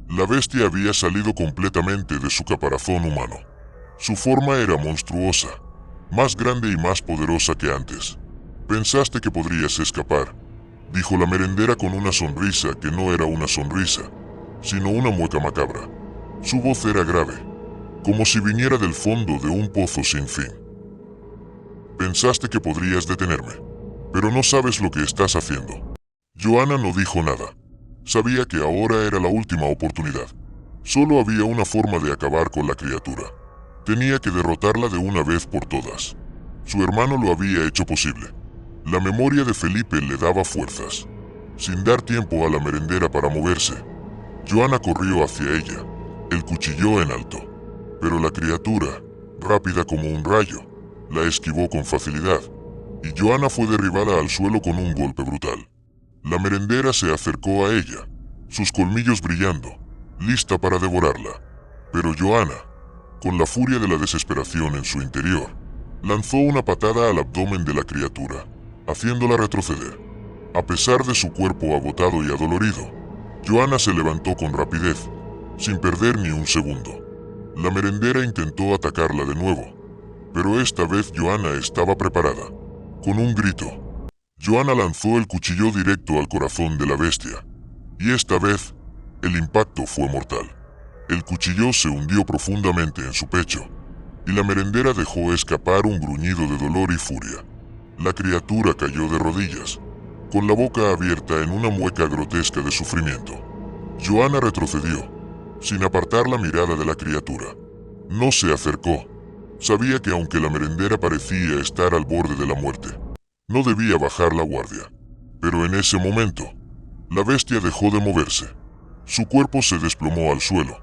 La bestia había salido completamente de su caparazón humano. Su forma era monstruosa, más grande y más poderosa que antes. «Pensaste que podrías escapar», dijo la merendera con una sonrisa que no era una sonrisa, sino una mueca macabra. Su voz era grave, como si viniera del fondo de un pozo sin fin. «Pensaste que podrías detenerme, pero no sabes lo que estás haciendo». Joanna no dijo nada. Sabía que ahora era la última oportunidad. Solo había una forma de acabar con la criatura. Tenía que derrotarla de una vez por todas. Su hermano lo había hecho posible. La memoria de Felipe le daba fuerzas. Sin dar tiempo a la merendera para moverse, Joanna corrió hacia ella, el cuchillo en alto. Pero la criatura, rápida como un rayo, la esquivó con facilidad, y Joanna fue derribada al suelo con un golpe brutal. La merendera se acercó a ella, sus colmillos brillando, lista para devorarla. Pero Joanna, con la furia de la desesperación en su interior, lanzó una patada al abdomen de la criatura, haciéndola retroceder. A pesar de su cuerpo agotado y adolorido, Joanna se levantó con rapidez, sin perder ni un segundo. La merendera intentó atacarla de nuevo, pero esta vez Joanna estaba preparada. Con un grito, Joanna lanzó el cuchillo directo al corazón de la bestia, y esta vez, el impacto fue mortal. El cuchillo se hundió profundamente en su pecho, y la merendera dejó escapar un gruñido de dolor y furia. La criatura cayó de rodillas, con la boca abierta en una mueca grotesca de sufrimiento. Joanna retrocedió, sin apartar la mirada de la criatura. No se acercó. Sabía que aunque la merendera parecía estar al borde de la muerte, no debía bajar la guardia. Pero en ese momento, la bestia dejó de moverse. Su cuerpo se desplomó al suelo,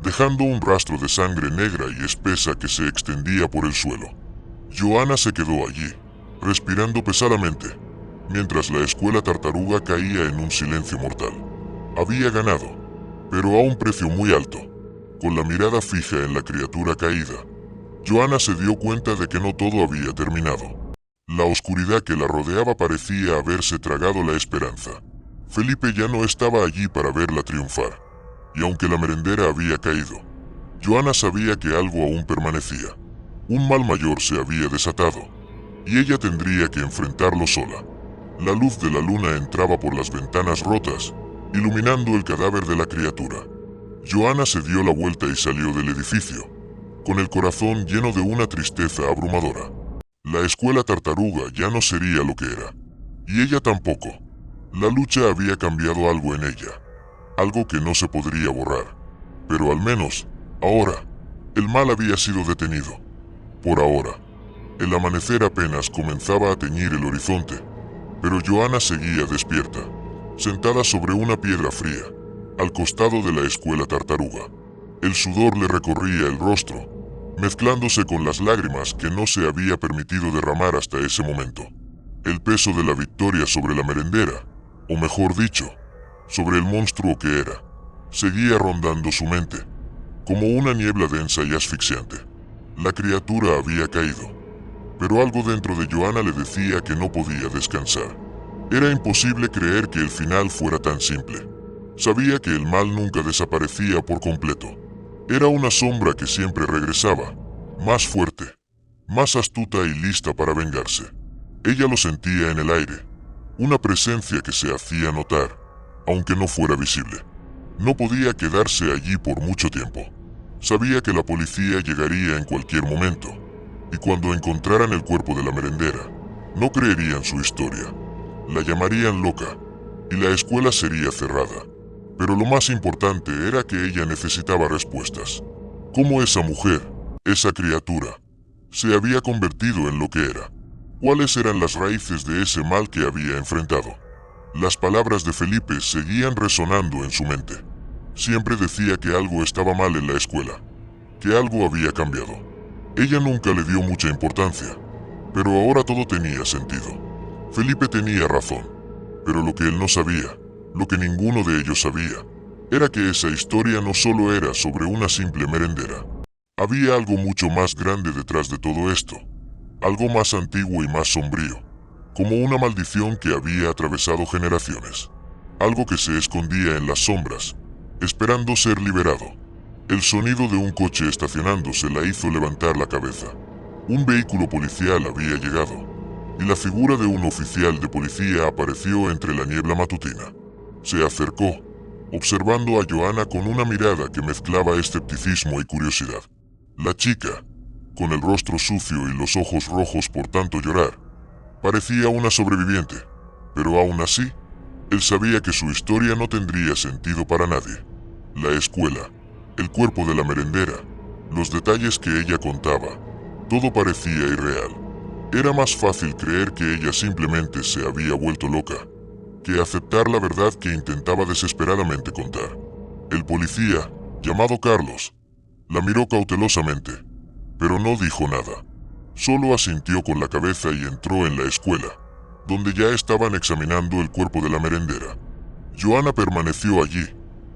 dejando un rastro de sangre negra y espesa que se extendía por el suelo. Joanna se quedó allí, respirando pesadamente, mientras la escuela tartaruga caía en un silencio mortal. Había ganado, pero a un precio muy alto. Con la mirada fija en la criatura caída, Joanna se dio cuenta de que no todo había terminado. La oscuridad que la rodeaba parecía haberse tragado la esperanza. Felipe ya no estaba allí para verla triunfar, y aunque la merendera había caído, Joana sabía que algo aún permanecía. Un mal mayor se había desatado, y ella tendría que enfrentarlo sola. La luz de la luna entraba por las ventanas rotas, iluminando el cadáver de la criatura. Joana se dio la vuelta y salió del edificio, con el corazón lleno de una tristeza abrumadora. La escuela tartaruga ya no sería lo que era, y ella tampoco. La lucha había cambiado algo en ella, algo que no se podría borrar. Pero al menos, ahora, el mal había sido detenido. Por ahora. El amanecer apenas comenzaba a teñir el horizonte, pero Joana seguía despierta, sentada sobre una piedra fría, al costado de la escuela tartaruga. El sudor le recorría el rostro, mezclándose con las lágrimas que no se había permitido derramar hasta ese momento. El peso de la victoria sobre la merendera, o mejor dicho, sobre el monstruo que era, seguía rondando su mente, como una niebla densa y asfixiante. La criatura había caído, pero algo dentro de Joana le decía que no podía descansar. Era imposible creer que el final fuera tan simple. Sabía que el mal nunca desaparecía por completo. Era una sombra que siempre regresaba, más fuerte, más astuta y lista para vengarse. Ella lo sentía en el aire, una presencia que se hacía notar, aunque no fuera visible. No podía quedarse allí por mucho tiempo. Sabía que la policía llegaría en cualquier momento, y cuando encontraran el cuerpo de la merendera, no creerían su historia. La llamarían loca, y la escuela sería cerrada. Pero lo más importante era que ella necesitaba respuestas. ¿Cómo esa mujer, esa criatura, se había convertido en lo que era? ¿Cuáles eran las raíces de ese mal que había enfrentado? Las palabras de Felipe seguían resonando en su mente. Siempre decía que algo estaba mal en la escuela, que algo había cambiado. Ella nunca le dio mucha importancia, pero ahora todo tenía sentido. Felipe tenía razón, pero lo que él no sabía, lo que ninguno de ellos sabía, era que esa historia no solo era sobre una simple merendera. Había algo mucho más grande detrás de todo esto, algo más antiguo y más sombrío, como una maldición que había atravesado generaciones, algo que se escondía en las sombras, esperando ser liberado. El sonido de un coche estacionándose la hizo levantar la cabeza. Un vehículo policial había llegado, y la figura de un oficial de policía apareció entre la niebla matutina. Se acercó, observando a Joana con una mirada que mezclaba escepticismo y curiosidad. La chica, con el rostro sucio y los ojos rojos por tanto llorar, parecía una sobreviviente, pero aún así, él sabía que su historia no tendría sentido para nadie. La escuela, el cuerpo de la merendera, los detalles que ella contaba, todo parecía irreal. Era más fácil creer que ella simplemente se había vuelto loca, que aceptar la verdad que intentaba desesperadamente contar. El policía, llamado Carlos, la miró cautelosamente, pero no dijo nada. Solo asintió con la cabeza y entró en la escuela, donde ya estaban examinando el cuerpo de la merendera. Joana permaneció allí,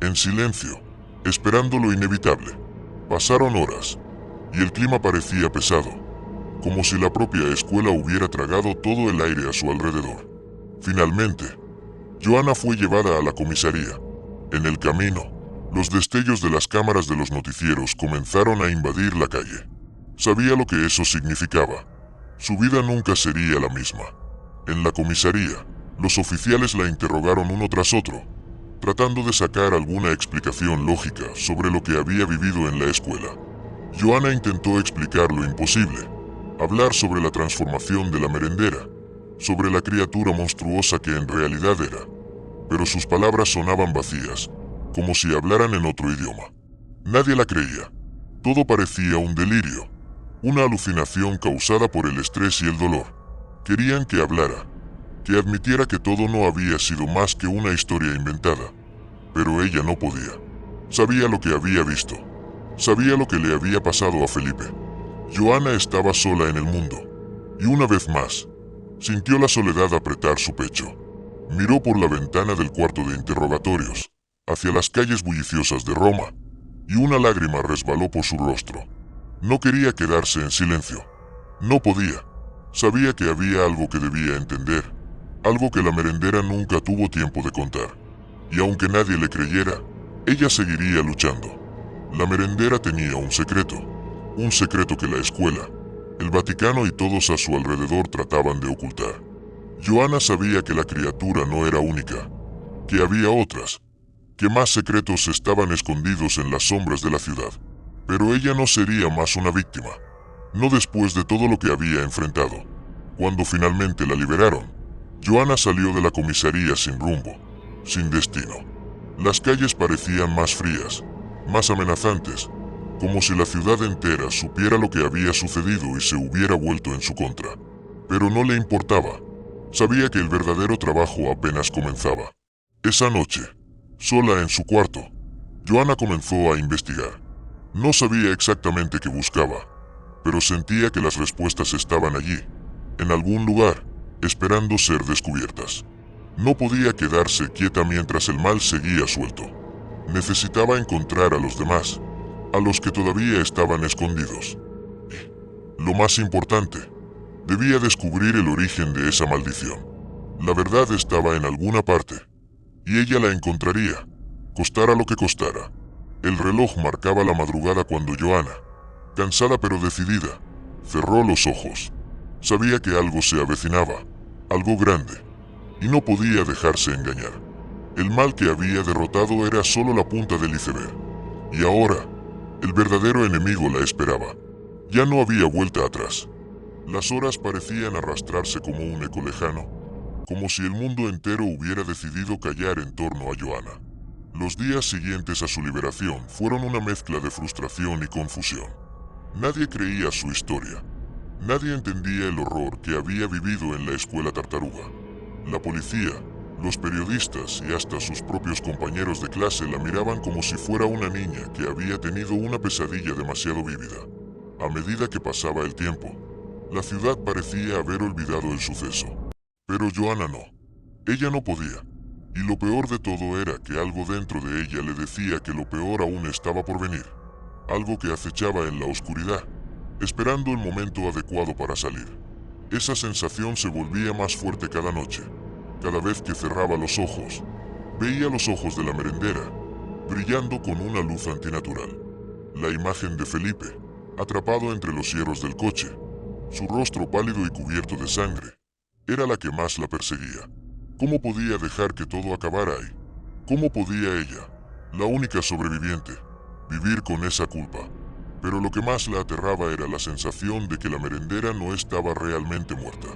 en silencio, esperando lo inevitable. Pasaron horas, y el clima parecía pesado, como si la propia escuela hubiera tragado todo el aire a su alrededor. Finalmente, Joana fue llevada a la comisaría. En el camino, los destellos de las cámaras de los noticieros comenzaron a invadir la calle. Sabía lo que eso significaba. Su vida nunca sería la misma. En la comisaría, los oficiales la interrogaron uno tras otro, tratando de sacar alguna explicación lógica sobre lo que había vivido en la escuela. Joana intentó explicar lo imposible, hablar sobre la transformación de la merendera, sobre la criatura monstruosa que en realidad era, pero sus palabras sonaban vacías, como si hablaran en otro idioma. Nadie la creía. Todo parecía un delirio, una alucinación causada por el estrés y el dolor. Querían que hablara, que admitiera que todo no había sido más que una historia inventada, pero ella no podía. Sabía lo que había visto, sabía lo que le había pasado a Felipe. Joana estaba sola en el mundo, y una vez más, sintió la soledad apretar su pecho. Miró por la ventana del cuarto de interrogatorios, hacia las calles bulliciosas de Roma, y una lágrima resbaló por su rostro. No quería quedarse en silencio. No podía. Sabía que había algo que debía entender, algo que la merendera nunca tuvo tiempo de contar. Y aunque nadie le creyera, ella seguiría luchando. La merendera tenía un secreto que la escuela, el Vaticano y todos a su alrededor trataban de ocultar. Joanna sabía que la criatura no era única, que había otras, que más secretos estaban escondidos en las sombras de la ciudad. Pero ella no sería más una víctima, no después de todo lo que había enfrentado. Cuando finalmente la liberaron, Joanna salió de la comisaría sin rumbo, sin destino. Las calles parecían más frías, más amenazantes, como si la ciudad entera supiera lo que había sucedido y se hubiera vuelto en su contra. Pero no le importaba. Sabía que el verdadero trabajo apenas comenzaba. Esa noche, sola en su cuarto, Joanna comenzó a investigar. No sabía exactamente qué buscaba, pero sentía que las respuestas estaban allí, en algún lugar, esperando ser descubiertas. No podía quedarse quieta mientras el mal seguía suelto. Necesitaba encontrar a los demás, a los que todavía estaban escondidos. Y, lo más importante, debía descubrir el origen de esa maldición. La verdad estaba en alguna parte, y ella la encontraría, costara lo que costara. El reloj marcaba la madrugada cuando Joanna, cansada pero decidida, cerró los ojos. Sabía que algo se avecinaba, algo grande, y no podía dejarse engañar. El mal que había derrotado era solo la punta del iceberg, y ahora, el verdadero enemigo la esperaba. Ya no había vuelta atrás. Las horas parecían arrastrarse como un eco lejano, como si el mundo entero hubiera decidido callar en torno a Joanna. Los días siguientes a su liberación fueron una mezcla de frustración y confusión. Nadie creía su historia. Nadie entendía el horror que había vivido en la escuela tartaruga. La policía, los periodistas y hasta sus propios compañeros de clase la miraban como si fuera una niña que había tenido una pesadilla demasiado vívida. A medida que pasaba el tiempo, la ciudad parecía haber olvidado el suceso. Pero Joanna no. Ella no podía. Y lo peor de todo era que algo dentro de ella le decía que lo peor aún estaba por venir. Algo que acechaba en la oscuridad, esperando el momento adecuado para salir. Esa sensación se volvía más fuerte cada noche. Cada vez que cerraba los ojos, veía los ojos de la merendera, brillando con una luz antinatural. La imagen de Felipe, atrapado entre los hierros del coche, su rostro pálido y cubierto de sangre, era la que más la perseguía. ¿Cómo podía dejar que todo acabara ahí? ¿Cómo podía ella, la única sobreviviente, vivir con esa culpa? Pero lo que más la aterraba era la sensación de que la merendera no estaba realmente muerta.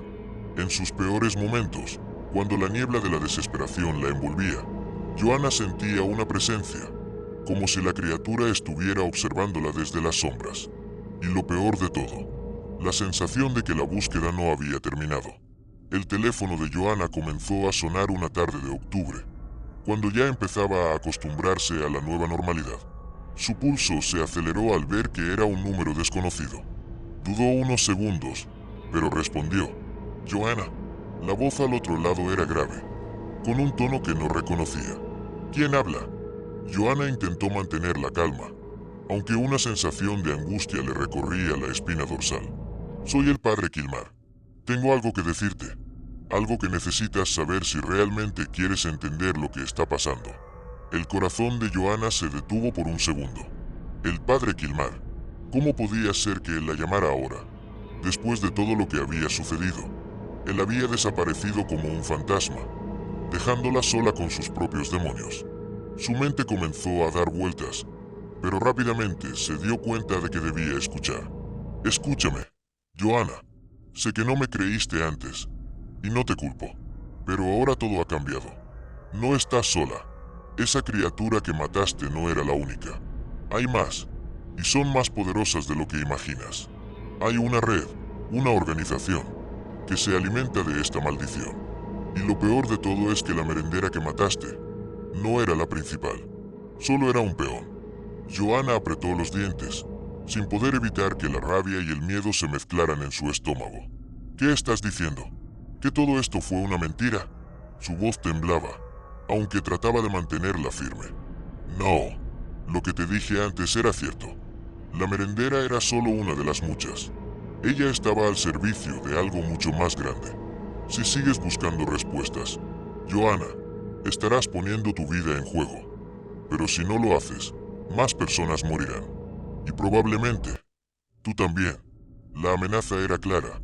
En sus peores momentos, cuando la niebla de la desesperación la envolvía, Joanna sentía una presencia, como si la criatura estuviera observándola desde las sombras. Y lo peor de todo, la sensación de que la búsqueda no había terminado. El teléfono de Joanna comenzó a sonar una tarde de octubre, cuando ya empezaba a acostumbrarse a la nueva normalidad. Su pulso se aceleró al ver que era un número desconocido. Dudó unos segundos, pero respondió. Joanna. La voz al otro lado era grave, con un tono que no reconocía. ¿Quién habla? Joanna intentó mantener la calma, aunque una sensación de angustia le recorría la espina dorsal. Soy el padre Kilmar. Tengo algo que decirte, algo que necesitas saber si realmente quieres entender lo que está pasando. El corazón de Joanna se detuvo por un segundo. El padre Kilmar. ¿Cómo podía ser que él la llamara ahora? Después de todo lo que había sucedido, él había desaparecido como un fantasma, dejándola sola con sus propios demonios. Su mente comenzó a dar vueltas, pero rápidamente se dio cuenta de que debía escuchar. Escúchame, Joanna. Sé que no me creíste antes, y no te culpo, pero ahora todo ha cambiado. No estás sola. Esa criatura que mataste no era la única. Hay más, y son más poderosas de lo que imaginas. Hay una red, una organización, que se alimenta de esta maldición. Y lo peor de todo es que la merendera que mataste no era la principal, solo era un peón. Joanna apretó los dientes, sin poder evitar que la rabia y el miedo se mezclaran en su estómago. ¿Qué estás diciendo? ¿Que todo esto fue una mentira? Su voz temblaba, aunque trataba de mantenerla firme. No, lo que te dije antes era cierto. La merendera era solo una de las muchas. Ella estaba al servicio de algo mucho más grande. Si sigues buscando respuestas, Joanna, estarás poniendo tu vida en juego. Pero si no lo haces, más personas morirán. Y probablemente, tú también. La amenaza era clara,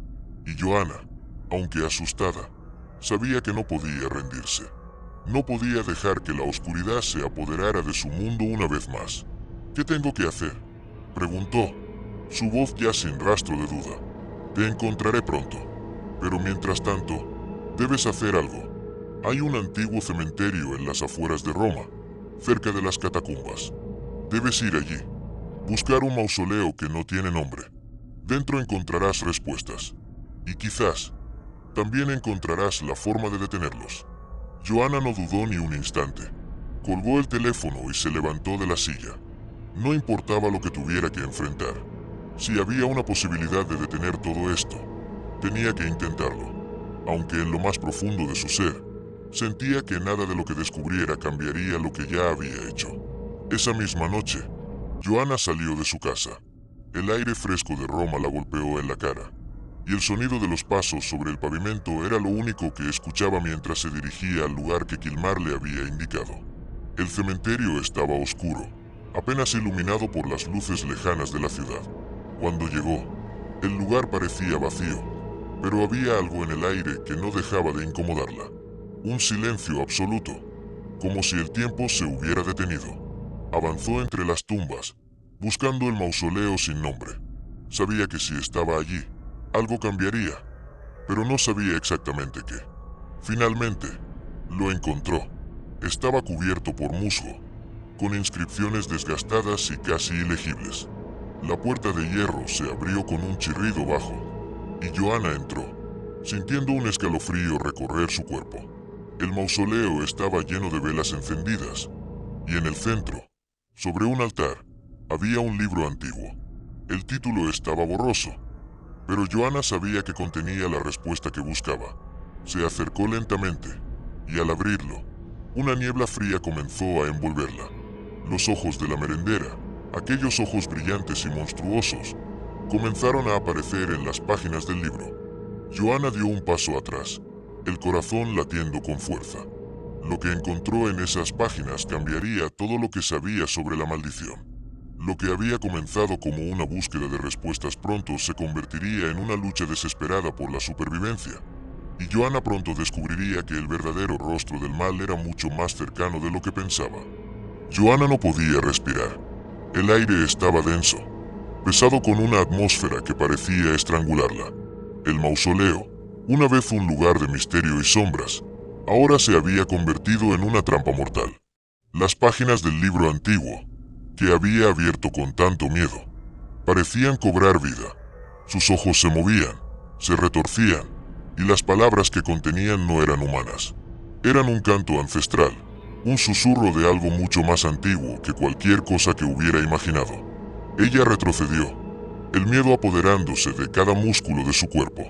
y Joanna, aunque asustada, sabía que no podía rendirse. No podía dejar que la oscuridad se apoderara de su mundo una vez más. ¿Qué tengo que hacer?, preguntó, su voz ya sin rastro de duda. Te encontraré pronto. Pero mientras tanto, debes hacer algo. Hay un antiguo cementerio en las afueras de Roma, cerca de las catacumbas. Debes ir allí, buscar un mausoleo que no tiene nombre. Dentro encontrarás respuestas. Y quizás, también encontrarás la forma de detenerlos. Joanna no dudó ni un instante. Colgó el teléfono y se levantó de la silla. No importaba lo que tuviera que enfrentar. Si había una posibilidad de detener todo esto, tenía que intentarlo. Aunque en lo más profundo de su ser, sentía que nada de lo que descubriera cambiaría lo que ya había hecho. Esa misma noche, Joanna salió de su casa. El aire fresco de Roma la golpeó en la cara, y el sonido de los pasos sobre el pavimento era lo único que escuchaba mientras se dirigía al lugar que Kilmar le había indicado. El cementerio estaba oscuro, apenas iluminado por las luces lejanas de la ciudad. Cuando llegó, el lugar parecía vacío, pero había algo en el aire que no dejaba de incomodarla. Un silencio absoluto, como si el tiempo se hubiera detenido. Avanzó entre las tumbas, buscando el mausoleo sin nombre. Sabía que si estaba allí, algo cambiaría, pero no sabía exactamente qué. Finalmente, lo encontró. Estaba cubierto por musgo, con inscripciones desgastadas y casi ilegibles. La puerta de hierro se abrió con un chirrido bajo, y Joanna entró, sintiendo un escalofrío recorrer su cuerpo. El mausoleo estaba lleno de velas encendidas, y en el centro, sobre un altar, había un libro antiguo. El título estaba borroso, pero Joanna sabía que contenía la respuesta que buscaba. Se acercó lentamente, y al abrirlo, una niebla fría comenzó a envolverla. Los ojos de la merendera, aquellos ojos brillantes y monstruosos, comenzaron a aparecer en las páginas del libro. Joanna dio un paso atrás, el corazón latiendo con fuerza. Lo que encontró en esas páginas cambiaría todo lo que sabía sobre la maldición. Lo que había comenzado como una búsqueda de respuestas pronto se convertiría en una lucha desesperada por la supervivencia. Y Joanna pronto descubriría que el verdadero rostro del mal era mucho más cercano de lo que pensaba. Joanna no podía respirar. El aire estaba denso, pesado con una atmósfera que parecía estrangularla. El mausoleo, una vez un lugar de misterio y sombras, ahora se había convertido en una trampa mortal. Las páginas del libro antiguo, que había abierto con tanto miedo, parecían cobrar vida. Sus ojos se movían, se retorcían, y las palabras que contenían no eran humanas. Eran un canto ancestral, un susurro de algo mucho más antiguo que cualquier cosa que hubiera imaginado. Ella retrocedió, el miedo apoderándose de cada músculo de su cuerpo.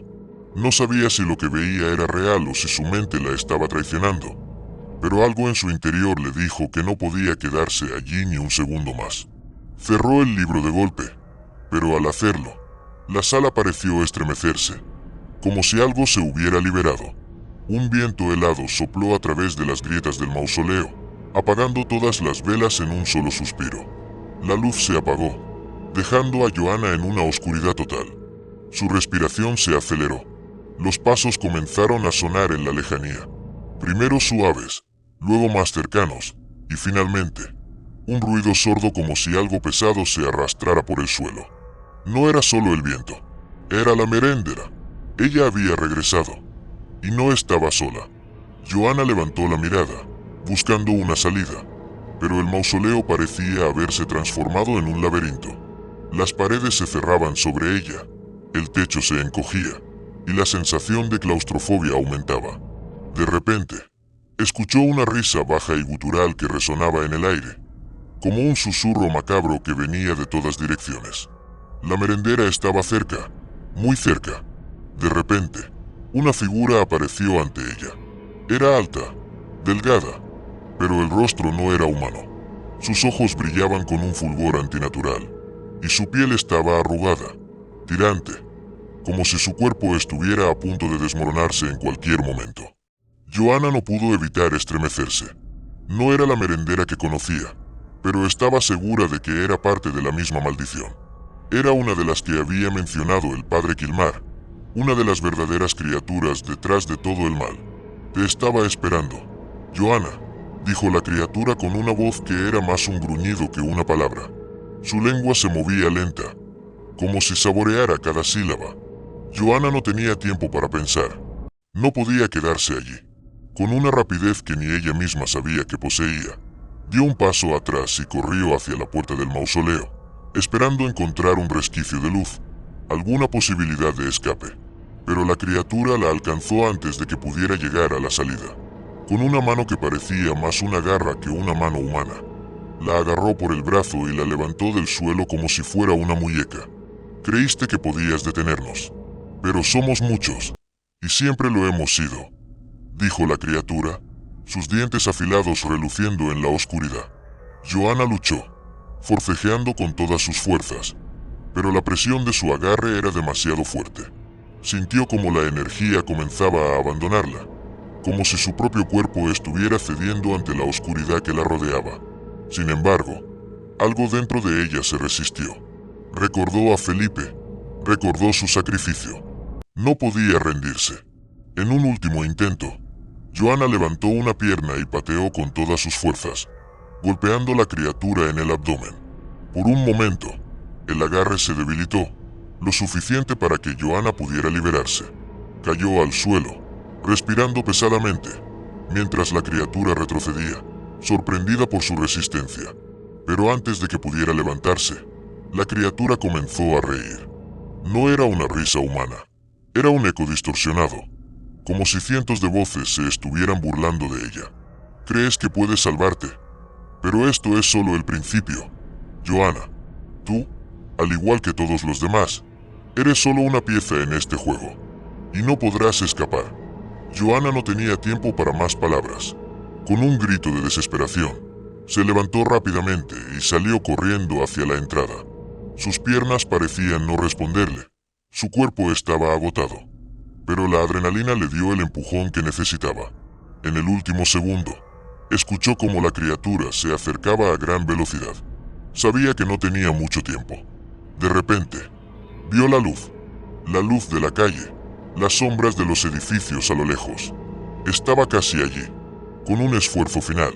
No sabía si lo que veía era real o si su mente la estaba traicionando, pero algo en su interior le dijo que no podía quedarse allí ni un segundo más. Cerró el libro de golpe, pero al hacerlo, la sala pareció estremecerse, como si algo se hubiera liberado. Un viento helado sopló a través de las grietas del mausoleo, apagando todas las velas en un solo suspiro. La luz se apagó, dejando a Joanna en una oscuridad total. Su respiración se aceleró. Los pasos comenzaron a sonar en la lejanía, primero suaves, luego más cercanos, y finalmente, un ruido sordo como si algo pesado se arrastrara por el suelo. No era solo el viento, era la merendera. Ella había regresado, y no estaba sola. Joanna levantó la mirada, buscando una salida, pero el mausoleo parecía haberse transformado en un laberinto. Las paredes se cerraban sobre ella, el techo se encogía, y la sensación de claustrofobia aumentaba. De repente, escuchó una risa baja y gutural que resonaba en el aire, como un susurro macabro que venía de todas direcciones. La merendera estaba cerca, muy cerca. De repente, una figura apareció ante ella. Era alta, delgada, pero el rostro no era humano. Sus ojos brillaban con un fulgor antinatural, y su piel estaba arrugada, tirante, como si su cuerpo estuviera a punto de desmoronarse en cualquier momento. Joanna no pudo evitar estremecerse. No era la merendera que conocía, pero estaba segura de que era parte de la misma maldición. Era una de las que había mencionado el padre Kilmar, una de las verdaderas criaturas detrás de todo el mal. Te estaba esperando, Joanna, dijo la criatura con una voz que era más un gruñido que una palabra. Su lengua se movía lenta, como si saboreara cada sílaba. Joanna no tenía tiempo para pensar. No podía quedarse allí. Con una rapidez que ni ella misma sabía que poseía, dio un paso atrás y corrió hacia la puerta del mausoleo, esperando encontrar un resquicio de luz, alguna posibilidad de escape. Pero la criatura la alcanzó antes de que pudiera llegar a la salida. Con una mano que parecía más una garra que una mano humana, la agarró por el brazo y la levantó del suelo como si fuera una muñeca. Creíste que podías detenernos, pero somos muchos, y siempre lo hemos sido, dijo la criatura, sus dientes afilados reluciendo en la oscuridad. Joanna luchó, forcejeando con todas sus fuerzas, pero la presión de su agarre era demasiado fuerte. Sintió como la energía comenzaba a abandonarla, como si su propio cuerpo estuviera cediendo ante la oscuridad que la rodeaba. Sin embargo, algo dentro de ella se resistió. Recordó a Felipe, recordó su sacrificio. No podía rendirse. En un último intento, Joanna levantó una pierna y pateó con todas sus fuerzas, golpeando a la criatura en el abdomen. Por un momento, el agarre se debilitó, lo suficiente para que Joanna pudiera liberarse. Cayó al suelo, respirando pesadamente, mientras la criatura retrocedía, sorprendida por su resistencia. Pero antes de que pudiera levantarse, la criatura comenzó a reír. No era una risa humana, era un eco distorsionado, como si cientos de voces se estuvieran burlando de ella. Crees que puedes salvarte, pero esto es solo el principio. Joanna, tú, al igual que todos los demás, eres solo una pieza en este juego, y no podrás escapar. Joanna no tenía tiempo para más palabras. Con un grito de desesperación, se levantó rápidamente y salió corriendo hacia la entrada. Sus piernas parecían no responderle. Su cuerpo estaba agotado, pero la adrenalina le dio el empujón que necesitaba. En el último segundo, escuchó cómo la criatura se acercaba a gran velocidad. Sabía que no tenía mucho tiempo. De repente, vio la luz de la calle, las sombras de los edificios a lo lejos. Estaba casi allí. Con un esfuerzo final,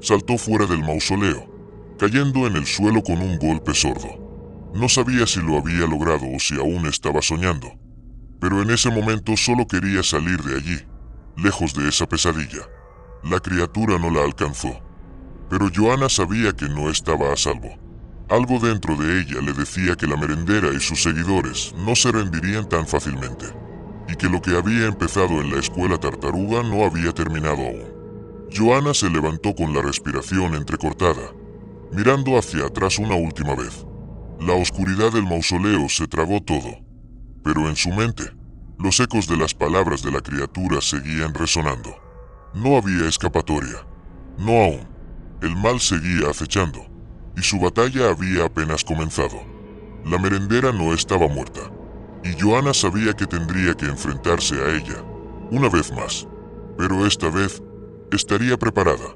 saltó fuera del mausoleo, cayendo en el suelo con un golpe sordo. No sabía si lo había logrado o si aún estaba soñando, pero en ese momento solo quería salir de allí, lejos de esa pesadilla. La criatura no la alcanzó, pero Joanna sabía que no estaba a salvo. Algo dentro de ella le decía que la merendera y sus seguidores no se rendirían tan fácilmente, y que lo que había empezado en la escuela tartaruga no había terminado aún. Joanna se levantó con la respiración entrecortada, mirando hacia atrás una última vez. La oscuridad del mausoleo se tragó todo, pero en su mente, los ecos de las palabras de la criatura seguían resonando. No había escapatoria, no aún. El mal seguía acechando, y su batalla había apenas comenzado. La merendera no estaba muerta, y Joanna sabía que tendría que enfrentarse a ella, una vez más. Pero esta vez, estaría preparada.